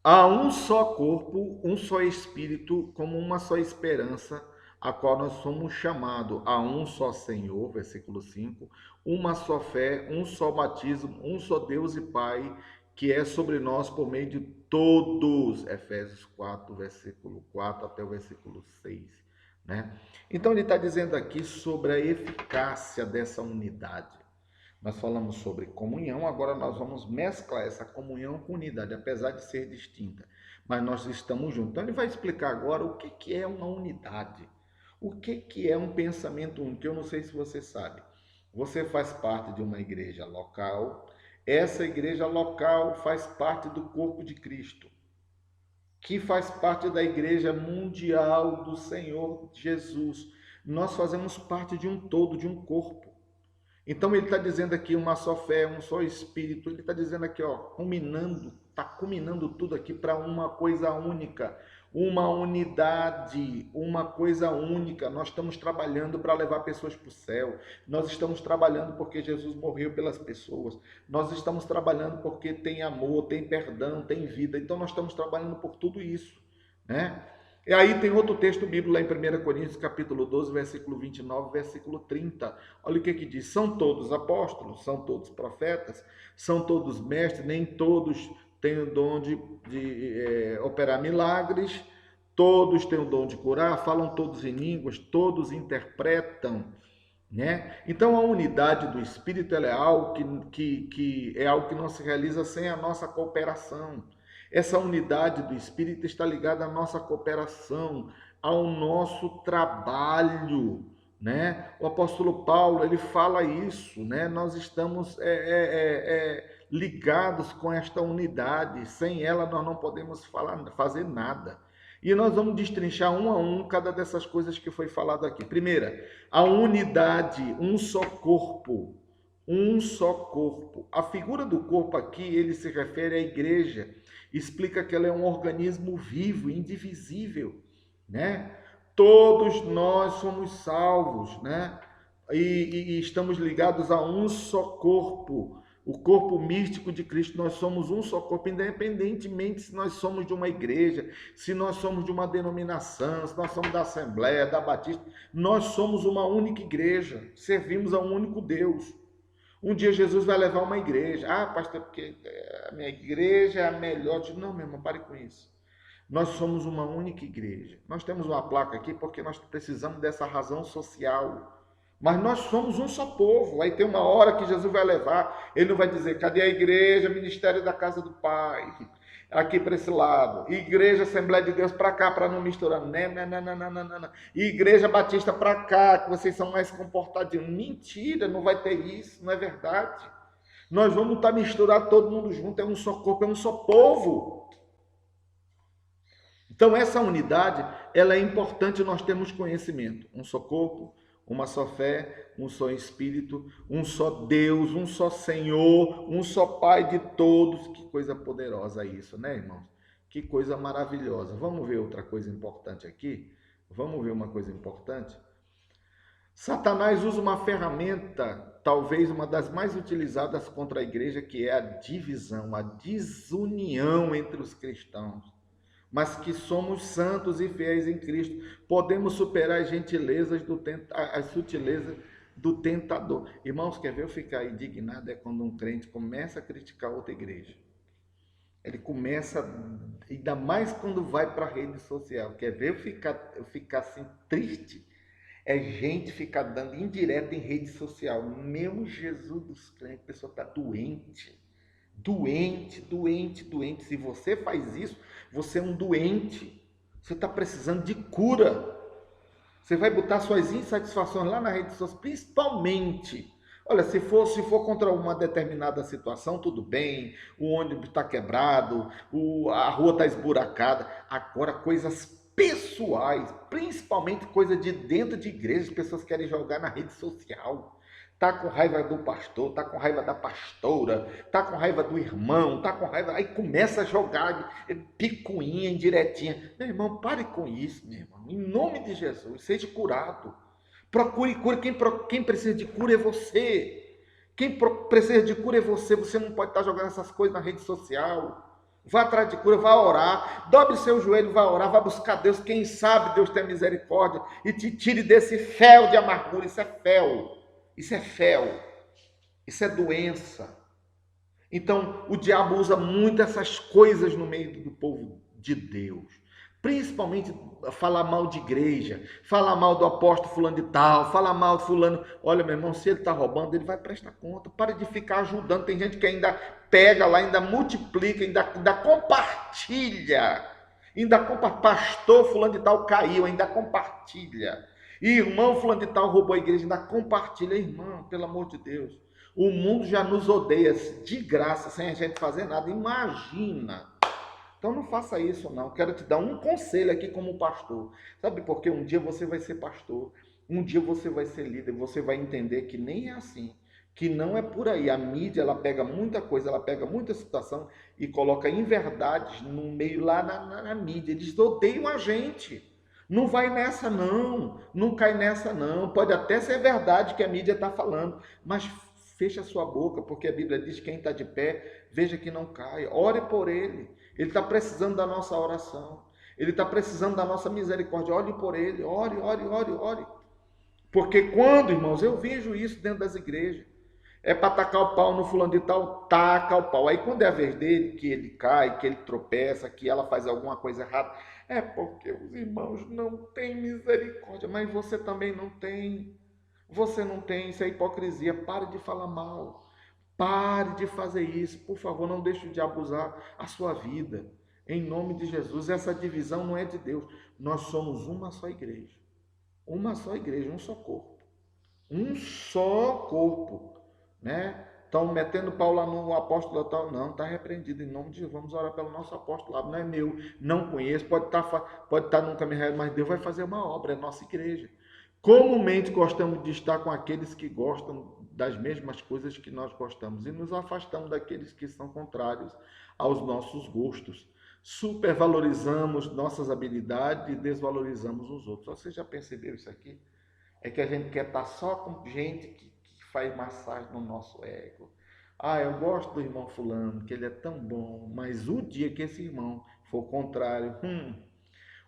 Há um só corpo, um só espírito, como uma só esperança, a qual nós somos chamados a um só Senhor, versículo 5, uma só fé, um só batismo, um só Deus e Pai, que é sobre nós por meio de todos, Efésios 4, versículo 4 até o versículo 6, né? Então ele está dizendo aqui sobre a eficácia dessa unidade. Nós falamos sobre comunhão, agora nós vamos mesclar essa comunhão com unidade, apesar de ser distinta. Mas nós estamos juntos. Então ele vai explicar agora o que é uma unidade. O que é um pensamento único? Eu não sei se você sabe. Você faz parte de uma igreja local. Essa igreja local faz parte do corpo de Cristo, que faz parte da igreja mundial do Senhor Jesus. Nós fazemos parte de um todo, de um corpo. Então ele está dizendo aqui uma só fé, um só espírito. Ele está dizendo aqui, ó, está culminando tudo aqui para uma coisa única, uma unidade, uma coisa única. Nós estamos trabalhando para levar pessoas para o céu. Nós estamos trabalhando porque Jesus morreu pelas pessoas. Nós estamos trabalhando porque tem amor, tem perdão, tem vida. Então nós estamos trabalhando por tudo isso, né? E aí tem outro texto bíblico lá em 1 Coríntios, capítulo 12, versículo 29, versículo 30. Olha o que diz. São todos apóstolos, são todos profetas, são todos mestres, nem todos têm o dom de operar milagres, todos têm o dom de curar, falam todos em línguas, todos interpretam, né? Então a unidade do Espírito ela é algo que é algo que não se realiza sem a nossa cooperação. Essa unidade do Espírito está ligada à nossa cooperação, ao nosso trabalho, né? O apóstolo Paulo ele fala isso, né? Nós estamos ligados com esta unidade. Sem ela nós não podemos fazer nada. E nós vamos destrinchar um a um cada dessas coisas que foi falado aqui. Primeira, a unidade, um só corpo. Um só corpo. A figura do corpo aqui, ele se refere à igreja. Explica que ela é um organismo vivo, indivisível, né? Todos nós somos salvos, né? E estamos ligados a um só corpo. O corpo místico de Cristo, nós somos um só corpo, independentemente se nós somos de uma igreja, se nós somos de uma denominação, se nós somos da Assembleia, da Batista, nós somos uma única igreja, servimos a um único Deus. Um dia Jesus vai levar uma igreja. Ah, pastor, porque a minha igreja é a melhor. Eu digo, não, meu irmão, pare com isso. Nós somos uma única igreja. Nós temos uma placa aqui porque nós precisamos dessa razão social. Mas nós somos um só povo. Vai ter uma hora que Jesus vai levar. Ele não vai dizer, cadê a igreja, ministério da casa do Pai? Aqui para esse lado. Igreja Assembleia de Deus para cá, para não misturar. Não. Igreja Batista para cá, que vocês são mais comportadinhos. Mentira, não vai ter isso, não é verdade. Nós vamos estar misturado todo mundo junto. É um só corpo, é um só povo. Então essa unidade, ela é importante nós termos conhecimento. Um só corpo, uma só fé, um só Espírito, um só Deus, um só Senhor, um só Pai de todos. Que coisa poderosa isso, né, irmãos? Que coisa maravilhosa. Vamos ver outra coisa importante aqui? Vamos ver uma coisa importante? Satanás usa uma ferramenta, talvez uma das mais utilizadas contra a igreja, que é a divisão, a desunião entre os cristãos. Mas que somos santos e fiéis em Cristo, podemos superar as sutilezas do tentador. Irmãos, quer ver eu ficar indignado? É quando um crente começa a criticar outra igreja. Ele começa, ainda mais quando vai para a rede social. Quer ver eu ficar assim triste? É gente ficar dando indireta em rede social. Meu Jesus dos crentes, a pessoa está doente. Doente. Se você faz isso, você é um doente. Você está precisando de cura. Você vai botar suas insatisfações lá na rede social, principalmente. Olha, se for contra uma determinada situação, tudo bem. O ônibus está quebrado, a rua está esburacada. Agora, coisas pessoais, principalmente coisa de dentro de igreja, as pessoas querem jogar na rede social. Tá com raiva do pastor, tá com raiva da pastora, tá com raiva do irmão, tá com raiva, aí começa a jogar picuinha, indiretinha. Meu irmão, pare com isso, meu irmão. Em nome de Jesus, seja curado. Procure cura. Quem precisa de cura é você. Precisa de cura é você. Você não pode estar jogando essas coisas na rede social. Vá atrás de cura, vá orar. Dobre seu joelho, vá orar, vá buscar Deus. Quem sabe Deus tem misericórdia e te tire desse fel de amargura. Isso é fel. Isso é fel. Isso é doença. Então, o diabo usa muito essas coisas no meio do povo de Deus. Principalmente falar mal de igreja, falar mal do apóstolo fulano de tal, falar mal do fulano. Olha, meu irmão, se ele está roubando, ele vai prestar conta. Para de ficar ajudando. Tem gente que ainda pega lá, ainda multiplica, ainda compartilha. Pastor fulano de tal caiu, ainda compartilha. Irmão fulano de tal roubou a igreja, ainda compartilha. Irmão, pelo amor de Deus. O mundo já nos odeia de graça, sem a gente fazer nada. Imagina. Então não faça isso, não. Quero te dar um conselho aqui como pastor. Sabe por quê? Um dia você vai ser pastor. Um dia você vai ser líder. Você vai entender que nem é assim. Que não é por aí. A mídia, ela pega muita coisa, ela pega muita situação e coloca inverdades no meio lá na mídia. Eles odeiam a gente. Não vai nessa, não. Não cai nessa, não. Pode até ser verdade que a mídia está falando, mas fecha a sua boca, porque a Bíblia diz que quem está de pé, veja que não cai. Ore por ele. Ele está precisando da nossa oração. Ele está precisando da nossa misericórdia. Ore por ele. Ore, ore, ore, ore. Porque quando, irmãos, eu vejo isso dentro das igrejas. É para tacar o pau no fulano de tal, taca o pau. Aí quando é a vez dele, que ele cai, que ele tropeça, que ela faz alguma coisa errada, é porque os irmãos não têm misericórdia. Mas você também não tem. Você não tem, isso é hipocrisia. Pare de falar mal. Pare de fazer isso. Por favor, não deixe de abusar a sua vida. Em nome de Jesus, essa divisão não é de Deus. Nós somos uma só igreja. Uma só igreja, um só corpo. Um só corpo, né? Estão metendo pau lá no apóstolo tal, não, está repreendido em nome de Jesus. Vamos orar pelo nosso apóstolo, não é meu, não conheço, pode estar nunca me real, mas Deus vai fazer uma obra, é nossa igreja. Comumente gostamos de estar com aqueles que gostam das mesmas coisas que nós gostamos e nos afastamos daqueles que são contrários aos nossos gostos. Supervalorizamos nossas habilidades e desvalorizamos os outros. Você já percebeu isso aqui? É que a gente quer estar só com gente que faz massagem no nosso ego. Ah, eu gosto do irmão fulano, que ele é tão bom, mas o dia que esse irmão for o contrário,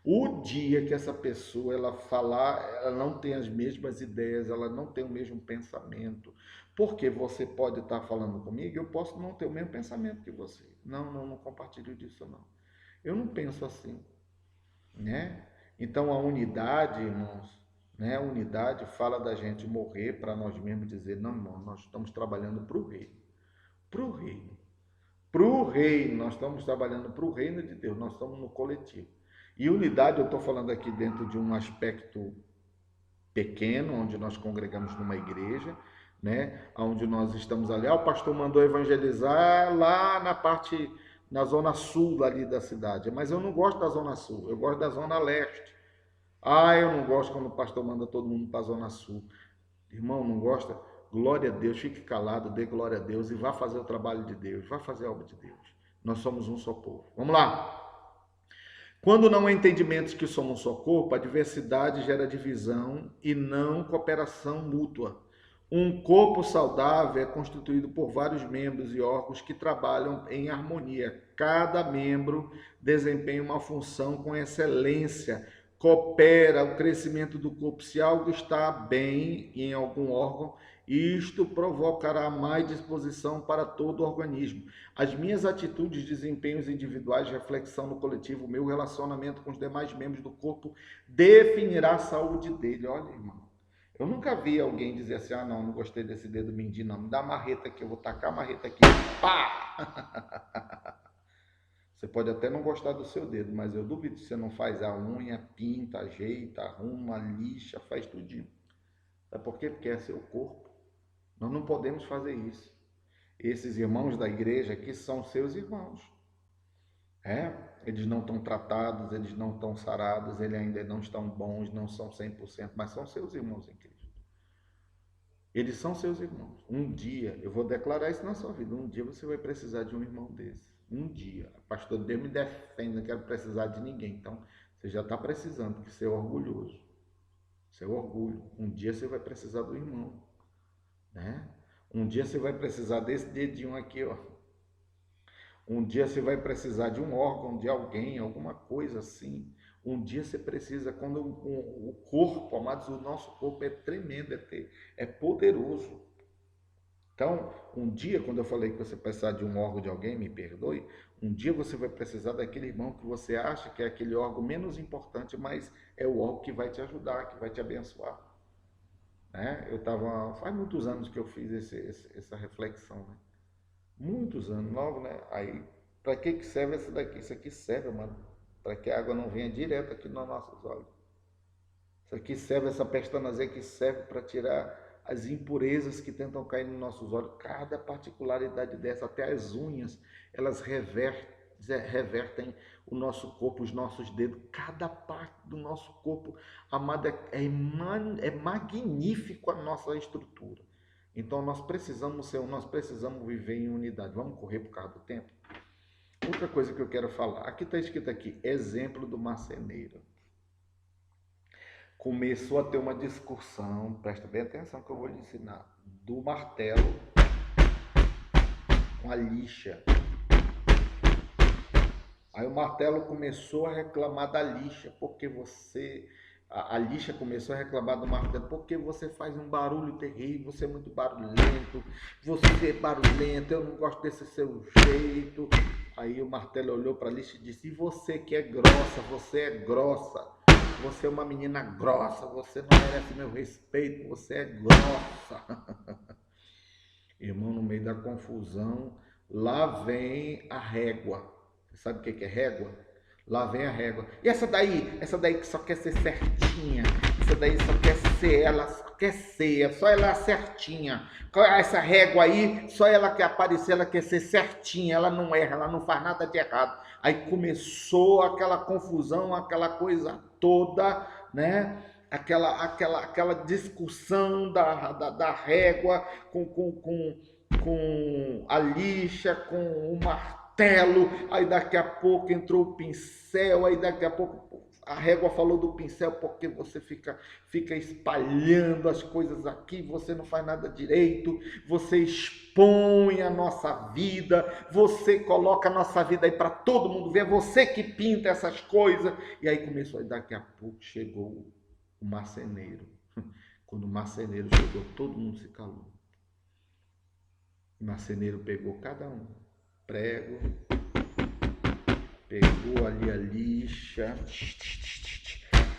o dia que essa pessoa ela falar, ela não tem as mesmas ideias, ela não tem o mesmo pensamento, porque você pode estar falando comigo, eu posso não ter o mesmo pensamento que você. Não, não, não compartilho disso não. Eu não penso assim, né? Então a unidade, irmãos, né? A unidade fala da gente morrer para nós mesmos dizer, não, irmão, nós estamos trabalhando para o reino, para o reino, para o reino, nós estamos trabalhando para o reino de Deus, nós estamos no coletivo. E unidade, eu estou falando aqui dentro de um aspecto pequeno, onde nós congregamos numa igreja, né? Onde nós estamos ali. Ah, o pastor mandou evangelizar lá na zona sul ali da cidade. Mas eu não gosto da zona sul, eu gosto da zona leste. Ah, eu não gosto quando o pastor manda todo mundo para a zona sul. Irmão, não gosta? Glória a Deus, fique calado, dê glória a Deus e vá fazer o trabalho de Deus, vá fazer a obra de Deus. Nós somos um só povo. Vamos lá. Quando não há entendimentos que somos um só corpo, a diversidade gera divisão e não cooperação mútua. Um corpo saudável é constituído por vários membros e órgãos que trabalham em harmonia. Cada membro desempenha uma função com excelência, coopera o crescimento do corpo. Se algo está bem em algum órgão, isto provocará mais disposição para todo o organismo. As minhas atitudes, desempenhos individuais, reflexão no coletivo, meu relacionamento com os demais membros do corpo definirá a saúde dele. Olha, irmão, eu nunca vi alguém dizer assim, ah, não gostei desse dedo mindinho, não, me dá a marreta aqui, eu vou tacar a marreta aqui, pá! Você pode até não gostar do seu dedo, mas eu duvido que você não faz a unha, pinta, ajeita, arruma, lixa, faz tudinho. Sabe por quê? Porque é seu corpo. Nós não podemos fazer isso. Esses irmãos da igreja aqui são seus irmãos. Eles não estão tratados, eles não estão sarados, eles ainda não estão bons, não são 100%, mas são seus irmãos em Cristo. Eles são seus irmãos. Um dia, eu vou declarar isso na sua vida, um dia você vai precisar de um irmão desse. Um dia. Pastor, Deus me defenda, não quero precisar de ninguém. Então, você já está precisando, porque você é orgulhoso. Seu orgulho. Um dia você vai precisar do irmão, né? Um dia você vai precisar desse dedinho aqui, ó. Um dia você vai precisar de um órgão, de alguém, alguma coisa assim. Um dia você precisa, quando o corpo, amados, o nosso corpo é tremendo, é poderoso. Então, um dia, quando eu falei que você precisar de um órgão de alguém, me perdoe, um dia você vai precisar daquele irmão que você acha que é aquele órgão menos importante, mas é o órgão que vai te ajudar, que vai te abençoar. Né? Faz muitos anos que eu fiz essa reflexão, né? Muitos anos, logo, né? Aí, para que serve essa daqui? Isso aqui serve, mano, para que a água não venha direto aqui nos nossos olhos. Isso aqui serve, essa pestanazinha que serve para tirar as impurezas que tentam cair nos nossos olhos. Cada particularidade dessa, até as unhas, elas revertem o nosso corpo, os nossos dedos. Cada parte do nosso corpo, amado, é magnífico a nossa estrutura. Então nós precisamos viver em unidade. Vamos correr por causa do tempo? Outra coisa que eu quero falar, aqui está escrito aqui, exemplo do marceneiro. Começou a ter uma discussão, presta bem atenção que eu vou lhe ensinar, do martelo com a lixa. Aí o martelo começou a reclamar da lixa, porque a lixa começou a reclamar do martelo, porque você faz um barulho terrível, você é muito barulhento, eu não gosto desse seu jeito. Aí o martelo olhou para a lixa e disse, e você que é grossa, você é uma menina grossa, você não merece meu respeito, você é grossa. Irmão, no meio da confusão, lá vem a régua. Você sabe o que é régua? Lá vem a régua. E essa daí que só quer ser certinha. Essa daí só quer ser, ela só quer ser, só ela é certinha. Essa régua aí, só ela quer aparecer, ela quer ser certinha, ela não erra, ela não faz nada de errado. Aí começou aquela confusão, aquela coisa toda, né? Aquela discussão da régua com a lixa, com o martelo, aí daqui a pouco entrou o pincel, aí daqui a pouco a régua falou do pincel porque você fica espalhando as coisas aqui, você não faz nada direito, você expõe a nossa vida, você coloca a nossa vida aí para todo mundo ver, é você que pinta essas coisas. E aí começou, aí daqui a pouco chegou o marceneiro. Quando o marceneiro chegou, todo mundo se calou. O marceneiro pegou cada um, prego, pegou ali a lixa,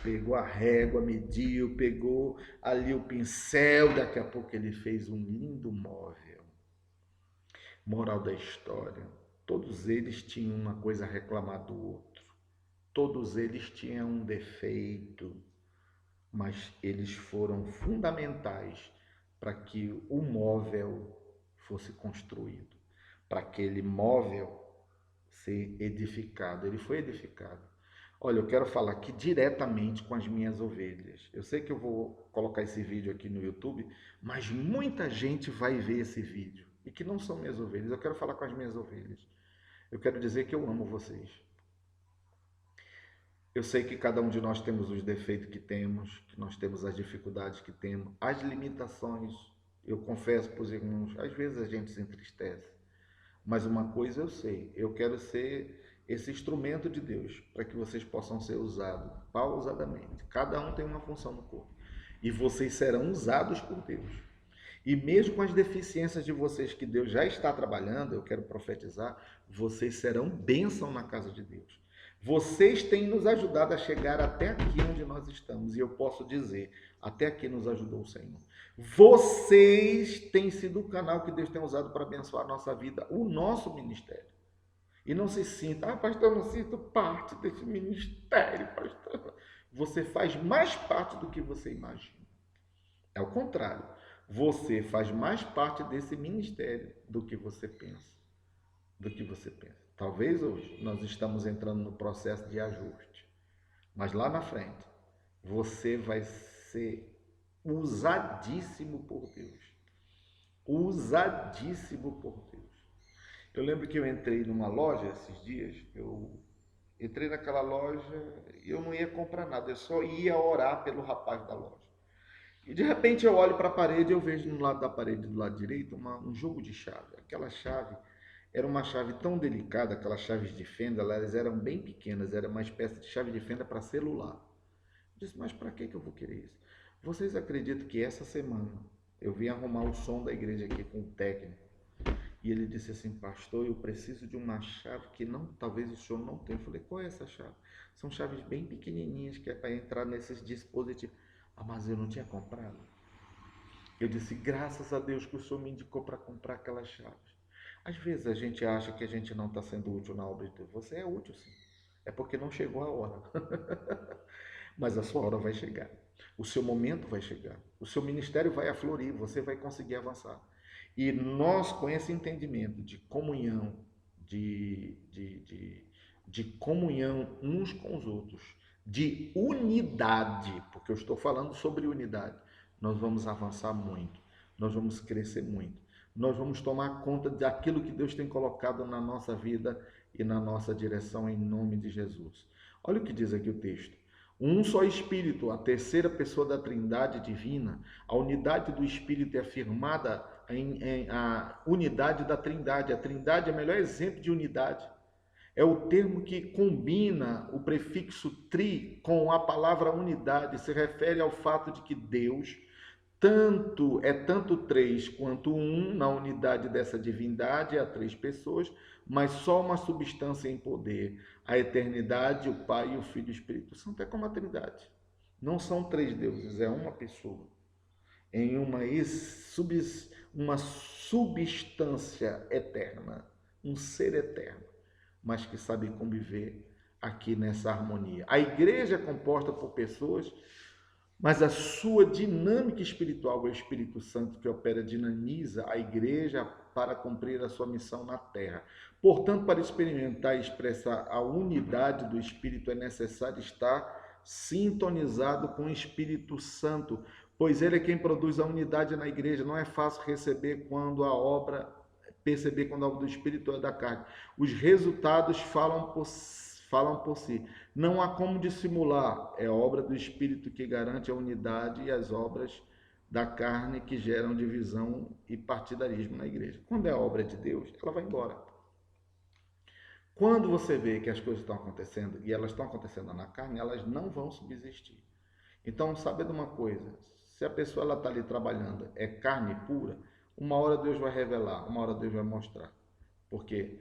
pegou a régua, mediu, pegou ali o pincel, daqui a pouco ele fez um lindo móvel. Moral da história, todos eles tinham uma coisa a reclamar do outro, todos eles tinham um defeito, mas eles foram fundamentais para que o móvel fosse construído, para aquele móvel ser edificado. Ele foi edificado. Olha, eu quero falar aqui diretamente com as minhas ovelhas. Eu sei que eu vou colocar esse vídeo aqui no YouTube, mas muita gente vai ver esse vídeo e que não são minhas ovelhas. Eu quero falar com as minhas ovelhas. Eu quero dizer que eu amo vocês. Eu sei que cada um de nós temos os defeitos que nós temos as dificuldades que temos, as limitações. Eu confesso para os irmãos, às vezes a gente se entristece. Mas uma coisa eu sei, eu quero ser esse instrumento de Deus para que vocês possam ser usados pausadamente. Cada um tem uma função no corpo. E vocês serão usados por Deus. E mesmo com as deficiências de vocês que Deus já está trabalhando, eu quero profetizar, vocês serão bênção na casa de Deus. Vocês têm nos ajudado a chegar até aqui onde nós estamos. E eu posso dizer, até aqui nos ajudou o Senhor. Vocês têm sido o canal que Deus tem usado para abençoar a nossa vida, o nosso ministério. E não se sinta, pastor, eu não sinto parte desse ministério, pastor. Você faz mais parte do que você imagina. É o contrário. Você faz mais parte desse ministério do que você pensa. Do que você pensa. Talvez hoje nós estamos entrando no processo de ajuste, mas lá na frente você vai ser usadíssimo por Deus. Usadíssimo por Deus. Eu lembro que eu entrei numa loja esses dias, eu entrei naquela loja e eu não ia comprar nada, eu só ia orar pelo rapaz da loja. E de repente eu olho para a parede e eu vejo no lado da parede, do lado direito, um jogo de chave. Aquela chave era uma chave tão delicada, aquelas chaves de fenda, elas eram bem pequenas, era uma espécie de chave de fenda para celular. Eu disse, mas para que eu vou querer isso? Vocês acreditam que essa semana eu vim arrumar o som da igreja aqui com o técnico e ele disse assim, pastor, eu preciso de uma chave que não, talvez o senhor não tenha. Eu falei, qual é essa chave? São chaves bem pequenininhas que é para entrar nesses dispositivos. Ah, mas eu não tinha comprado. Eu disse, graças a Deus que o senhor me indicou para comprar aquelas chaves. Às vezes a gente acha que a gente não está sendo útil na obra de Deus. Você é útil sim. É porque não chegou a hora. Mas a sua hora vai chegar. O seu momento vai chegar. O seu ministério vai aflorir. Você vai conseguir avançar. E nós, com esse entendimento de comunhão, de comunhão uns com os outros, de unidade, porque eu estou falando sobre unidade, nós vamos avançar muito, nós vamos crescer muito, nós vamos tomar conta daquilo que Deus tem colocado na nossa vida e na nossa direção em nome de Jesus. Olha o que diz aqui o texto. Um só Espírito, a terceira pessoa da Trindade divina, a unidade do Espírito é afirmada em a unidade da Trindade. A Trindade é o melhor exemplo de unidade. É o termo que combina o prefixo tri com a palavra unidade, se refere ao fato de que Deus tanto três quanto um na unidade dessa divindade, há três pessoas, mas só uma substância em poder. A eternidade, o Pai, o Filho e o Espírito Santo é como a Trindade. Não são três deuses, é uma pessoa. Em uma substância eterna, um ser eterno, mas que sabe conviver aqui nessa harmonia. A igreja é composta por pessoas, mas a sua dinâmica espiritual é o Espírito Santo que opera, dinamiza a igreja para cumprir a sua missão na terra. Portanto, para experimentar e expressar a unidade do Espírito, é necessário estar sintonizado com o Espírito Santo, pois ele é quem produz a unidade na igreja. Não é fácil perceber quando a obra do Espírito é da carne. Os resultados falam por si. Não há como dissimular. É a obra do Espírito que garante a unidade e as obras da carne que geram divisão e partidarismo na igreja. Quando é a obra de Deus, ela vai embora. Quando você vê que as coisas estão acontecendo e elas estão acontecendo na carne, elas não vão subsistir. Então, sabe de uma coisa? Se a pessoa está ali trabalhando, é carne pura, uma hora Deus vai revelar, uma hora Deus vai mostrar. Porque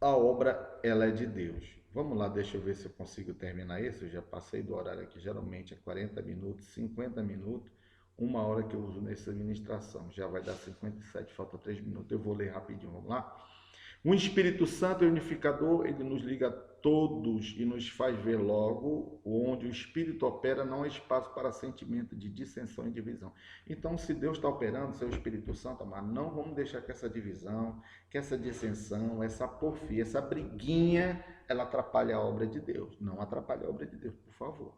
a obra, ela é de Deus. Vamos lá, deixa eu ver se eu consigo terminar isso. Eu já passei do horário aqui, geralmente é 40 minutos, 50 minutos, uma hora que eu uso nessa administração. Já vai dar 57, falta 3 minutos. Eu vou ler rapidinho, vamos lá? O Espírito Santo é unificador, ele nos liga a todos e nos faz ver logo onde o Espírito opera, não há espaço para sentimento de dissensão e divisão. Então, se Deus está operando, seu Espírito Santo, amado, não vamos deixar que essa divisão, que essa dissensão, essa porfia, essa briguinha, ela atrapalhe a obra de Deus. Não atrapalhe a obra de Deus, por favor.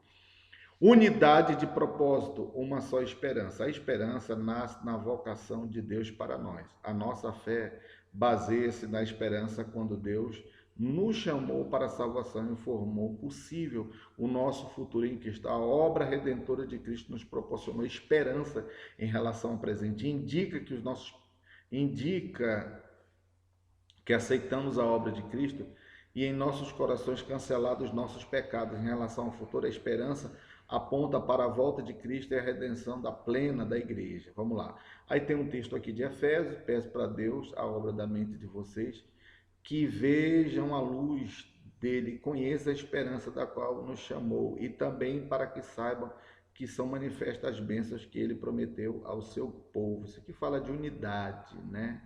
Unidade de propósito, uma só esperança. A esperança nasce na vocação de Deus para nós. A nossa fé baseia-se na esperança quando Deus nos chamou para a salvação e formou possível o nosso futuro em Cristo. A obra redentora de Cristo nos proporcionou esperança em relação ao presente. Indica que aceitamos a obra de Cristo e em nossos corações cancelados nossos pecados em relação ao futuro. A esperança aponta para a volta de Cristo e a redenção da plena da igreja. Vamos lá. Aí tem um texto aqui de Efésios, peço para Deus a obra da mente de vocês, que vejam a luz dele, conheçam a esperança da qual nos chamou e também para que saibam que são manifestas as bênçãos que ele prometeu ao seu povo. Isso aqui fala de unidade, né?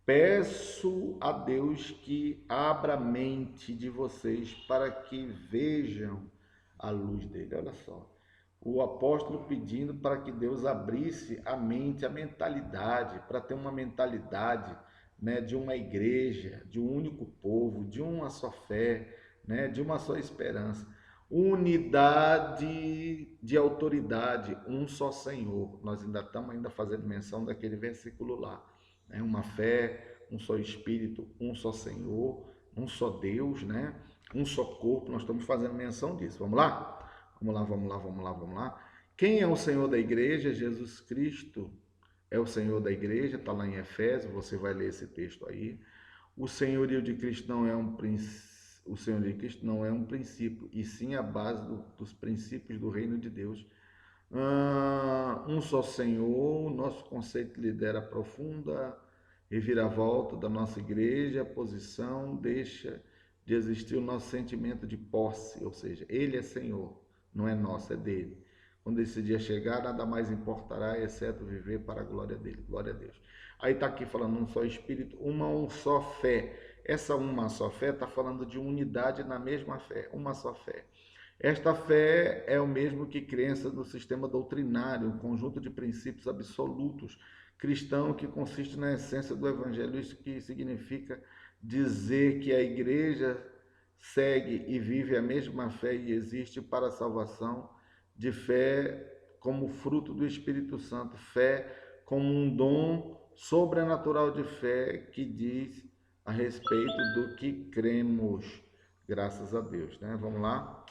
Peço a Deus que abra a mente de vocês para que vejam a luz dele. Olha só, o apóstolo pedindo para que Deus abrisse a mente, a mentalidade, para ter uma mentalidade, né, de uma igreja, de um único povo, de uma só fé, né, de uma só esperança. Unidade de autoridade, um só Senhor. Nós ainda estamos fazendo menção daquele versículo lá, né? Uma fé, um só Espírito, um só Senhor, um só Deus, né? Um só corpo. Nós estamos fazendo menção disso. Vamos lá? Vamos lá, vamos lá, vamos lá, vamos lá. Quem é o Senhor da igreja? Jesus Cristo é o Senhor da igreja, está lá em Efésios, você vai ler esse texto aí. O senhorio de Cristo não é um princípio. O senhorio de Cristo não é um princípio, e sim a base dos princípios do reino de Deus. Um só Senhor, nosso conceito lidera a profunda reviravolta da nossa igreja, a posição deixa de existir o nosso sentimento de posse, ou seja, Ele é Senhor, não é nosso, é dele. Quando esse dia chegar, nada mais importará, exceto viver para a glória dele. Glória a Deus. Aí está aqui falando um só Espírito, uma só fé. Essa uma só fé está falando de unidade na mesma fé, uma só fé. Esta fé é o mesmo que crença no sistema doutrinário, um conjunto de princípios absolutos cristão que consiste na essência do evangelho, isso que significa dizer que a igreja segue e vive a mesma fé e existe para a salvação, de fé como fruto do Espírito Santo, fé como um dom sobrenatural de fé que diz a respeito do que cremos, graças a Deus, né? Vamos lá.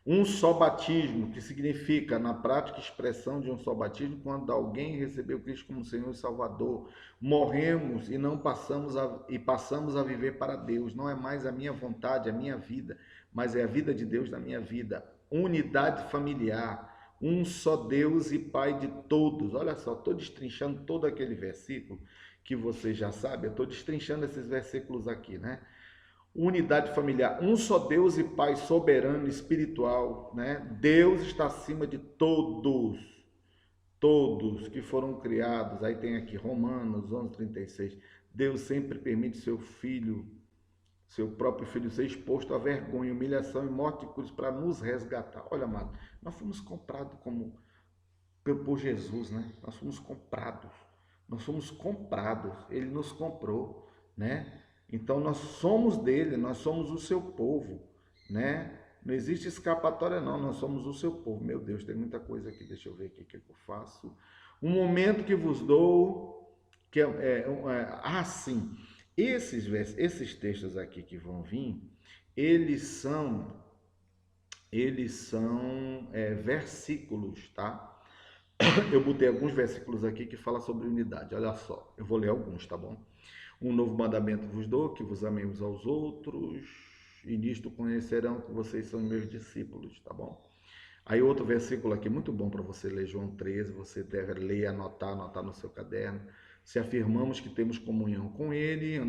Um só batismo, que significa, na prática, expressão de um só batismo, quando alguém recebeu Cristo como Senhor e Salvador, morremos e não passamos a viver para Deus. Não é mais a minha vontade, a minha vida, mas é a vida de Deus na minha vida. Unidade familiar, um só Deus e Pai de todos. Olha só, estou destrinchando todo aquele versículo que você já sabe, eu estou destrinchando esses versículos aqui, né? Unidade familiar, um só Deus e Pai soberano, espiritual, né? Deus está acima de todos, todos que foram criados. Aí tem aqui Romanos 11:36. Deus sempre permite seu próprio filho ser exposto a vergonha, humilhação e morte de cruz para nos resgatar. Olha, amado, nós fomos comprados por Jesus, né? Nós fomos comprados. Nós fomos comprados. Ele nos comprou, né? Então nós somos dele, nós somos o seu povo, né? Não existe escapatória não, nós somos o seu povo. Meu Deus, tem muita coisa aqui, deixa eu ver aqui o que eu faço. Um momento que vos dou, que sim, esses textos aqui que vão vir, eles são versículos, tá? Eu botei alguns versículos aqui que falam sobre unidade. Olha só, eu vou ler alguns, tá bom? Um novo mandamento vos dou, que vos amemos aos outros, e nisto conhecerão que vocês são meus discípulos, tá bom? Aí outro versículo aqui, muito bom para você ler, João 13, você deve ler e anotar no seu caderno. Se afirmamos que temos comunhão com Ele,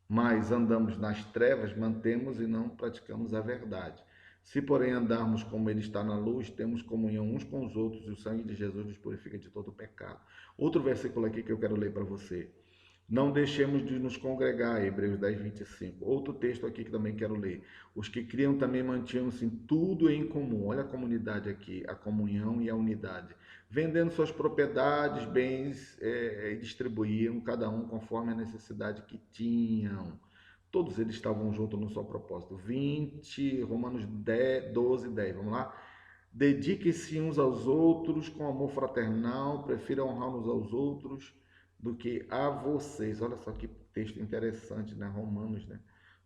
mas andamos nas trevas, mantemos e não praticamos a verdade. Se, porém, andarmos como Ele está na luz, temos comunhão uns com os outros e o sangue de Jesus nos purifica de todo pecado. Outro versículo aqui que eu quero ler para você. Não deixemos de nos congregar, Hebreus 10:25. Outro texto aqui que também quero ler. Os que criam também mantinham-se tudo em comum. Olha a comunidade aqui, a comunhão e a unidade. Vendendo suas propriedades, bens, e distribuíam, cada um conforme a necessidade que tinham. Todos eles estavam juntos no só propósito. Romanos 10, 12, 10. Vamos lá? Dediquem-se uns aos outros com amor fraternal, prefiram honrar uns aos outros do que a vocês. Olha só que texto interessante, né? Romanos, né?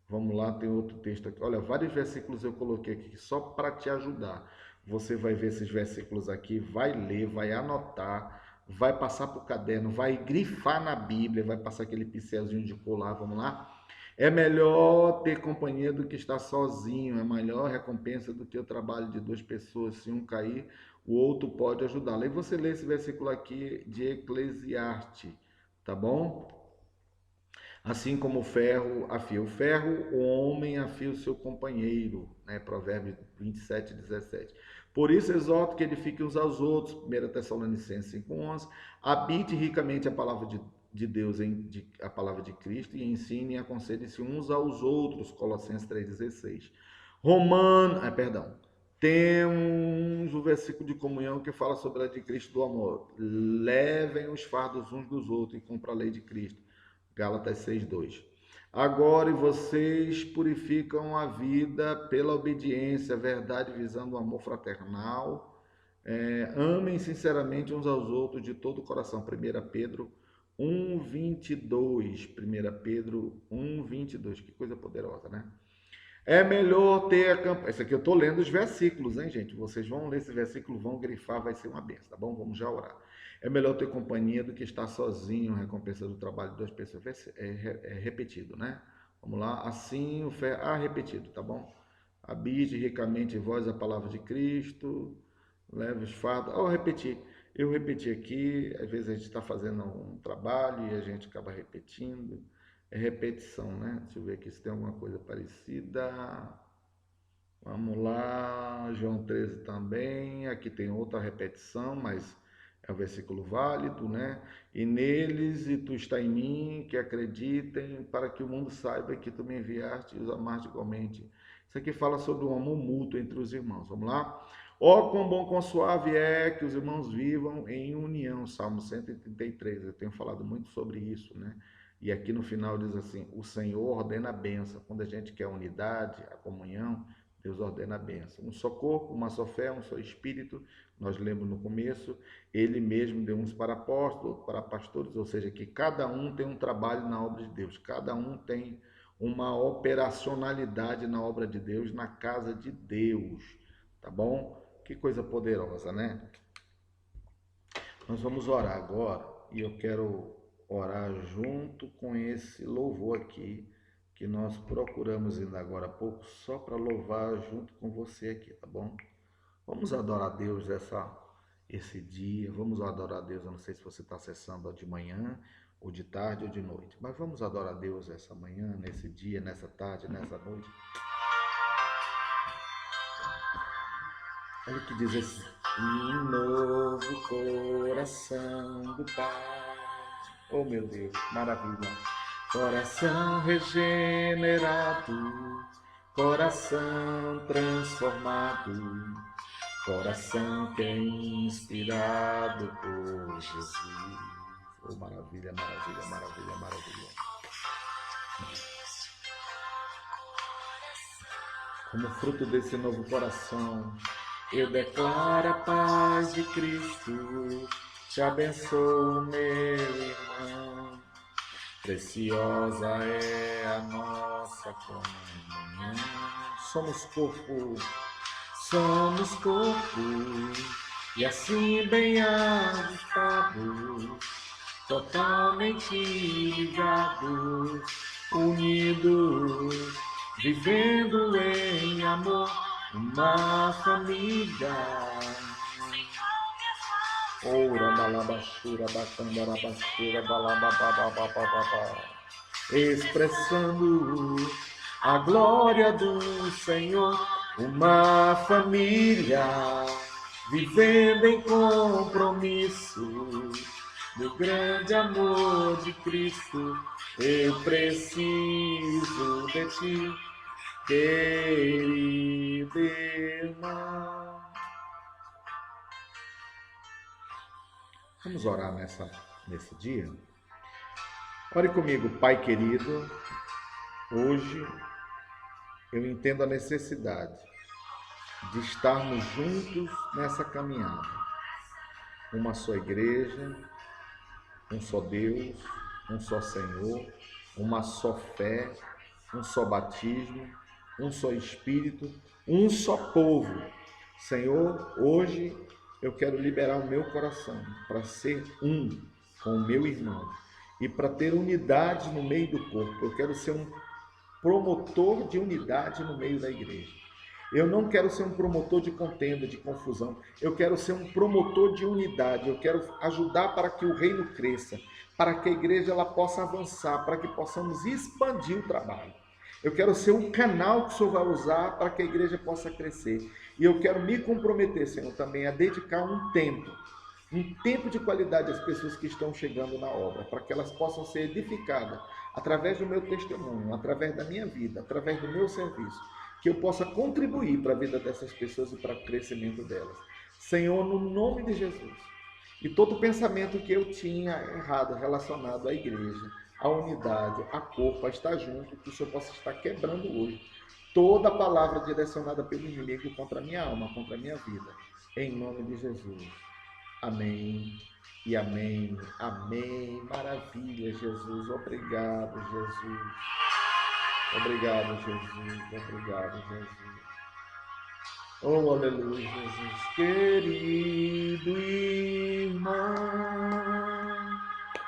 Vamos lá, tem outro texto aqui. Olha, vários versículos eu coloquei aqui só para te ajudar. Você vai ver esses versículos aqui, vai ler, vai anotar, vai passar para o caderno, vai grifar na Bíblia, vai passar aquele pincelzinho de colar, vamos lá? É melhor ter companhia do que estar sozinho, é maior recompensa do que o trabalho de duas pessoas. Se um cair, o outro pode ajudá-lo. Aí você lê esse versículo aqui de Eclesiastes, tá bom? Assim como o ferro afia o ferro, o homem afia o seu companheiro, né? Provérbios 27:17. Por isso exorto que edifiquem uns aos outros, 1 Tessalonicenses 5:11, habite ricamente a palavra de Deus, a palavra de Cristo, e ensine e aconselhe-se uns aos outros, Colossenses 3:16. Temos o versículo de comunhão que fala sobre a de Cristo do amor. Levem os fardos uns dos outros e cumpram a lei de Cristo. Gálatas 6:2. Agora vocês purificam a vida pela obediência, verdade, visando o amor fraternal. Amem sinceramente uns aos outros de todo o coração. 1 Pedro 1:22. 1 Pedro 1:22. Que coisa poderosa, né? É melhor ter a campanha. Isso aqui eu estou lendo os versículos, hein, gente? Vocês vão ler esse versículo, vão grifar, vai ser uma benção, tá bom? Vamos já orar. É melhor ter companhia do que estar sozinho, recompensa do trabalho de duas pessoas. É repetido, né? Vamos lá. Assim, repetido, tá bom? Habite ricamente em vós a palavra de Cristo, leve os fardos. Eu repeti aqui, às vezes a gente está fazendo um trabalho e a gente acaba repetindo. É repetição, né? Deixa eu ver aqui se tem alguma coisa parecida. Vamos lá, João 13 também. Aqui tem outra repetição, mas é um versículo válido, né? E neles, e tu está em mim, que acreditem, para que o mundo saiba que tu me enviaste e os amaste igualmente. Isso aqui fala sobre o amor mútuo entre os irmãos. Vamos lá? Ó, quão bom, quão suave é que os irmãos vivam em união. Salmo 133. Eu tenho falado muito sobre isso, né? E aqui no final diz assim: o Senhor ordena a bênção. Quando a gente quer a unidade, a comunhão, Deus ordena a bênção. Um só corpo, uma só fé, um só espírito. Nós lemos no começo, ele mesmo deu uns para apóstolos, outros para pastores, ou seja, que cada um tem um trabalho na obra de Deus, cada um tem uma operacionalidade na obra de Deus, na casa de Deus, tá bom? Que coisa poderosa, né? Nós vamos orar agora e eu quero orar junto com esse louvor aqui, que nós procuramos ainda agora há pouco, só para louvar junto com você aqui, tá bom? Vamos adorar a Deus esse dia, vamos adorar a Deus, eu não sei se você está acessando de manhã, ou de tarde, ou de noite, mas vamos adorar a Deus essa manhã, nesse dia, nessa tarde, nessa noite. Olha o que diz assim: um novo coração do Pai. Oh, meu Deus, maravilha. Coração regenerado, coração transformado, coração que é inspirado por Jesus. Oh, maravilha, maravilha, maravilha, maravilha. Como fruto desse novo coração, eu declaro a paz de Cristo, te abençoo, meu irmão. Preciosa é a nossa comunhão. Somos corpo, e assim bem ajustados, totalmente ligados, unidos, vivendo em amor, uma família. Ora, balabachura, bacandarabaxura, balababababababá. Expressando a glória do Senhor, uma família, vivendo em compromisso do grande amor de Cristo. Eu preciso de ti, querido irmão. Vamos orar nesse dia? Ore comigo, Pai querido. Hoje eu entendo a necessidade de estarmos juntos nessa caminhada. Uma só igreja, um só Deus, um só Senhor, uma só fé, um só batismo, um só Espírito, um só povo. Senhor, hoje eu quero liberar o meu coração para ser um com o meu irmão e para ter unidade no meio do corpo. Eu quero ser um promotor de unidade no meio da igreja. Eu não quero ser um promotor de contenda, de confusão. Eu quero ser um promotor de unidade. Eu quero ajudar para que o reino cresça, para que a igreja ela possa avançar, para que possamos expandir o trabalho. Eu quero ser um canal que o Senhor vai usar para que a igreja possa crescer. E eu quero me comprometer, Senhor, também a dedicar um tempo de qualidade às pessoas que estão chegando na obra, para que elas possam ser edificadas através do meu testemunho, através da minha vida, através do meu serviço. que eu possa contribuir para a vida dessas pessoas e para o crescimento delas. Senhor, no nome de Jesus. E todo pensamento que eu tinha errado relacionado à igreja, à unidade, a corpo, a estar junto, que o Senhor possa estar quebrando hoje. Toda palavra direcionada pelo inimigo contra a minha alma, contra a minha vida. Em nome de Jesus. Amém e amém. Amém. Maravilha, Jesus. Obrigado, Jesus. Obrigado, Jesus. Obrigado, Jesus. Oh, aleluia, Jesus. Querido irmão.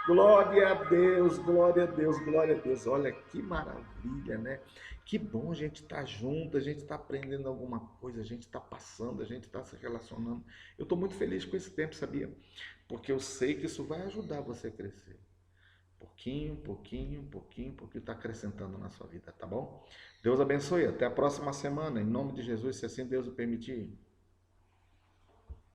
Glória a Deus, glória a Deus, glória a Deus. Olha que maravilha, né? Que bom a gente estar junto, a gente está aprendendo alguma coisa, a gente está passando, a gente está se relacionando. Eu estou muito feliz com esse tempo, sabia? Porque eu sei que isso vai ajudar você a crescer. Pouquinho, pouquinho, pouquinho, pouquinho está acrescentando na sua vida, tá bom? Deus abençoe. Até a próxima semana, em nome de Jesus, se assim Deus o permitir.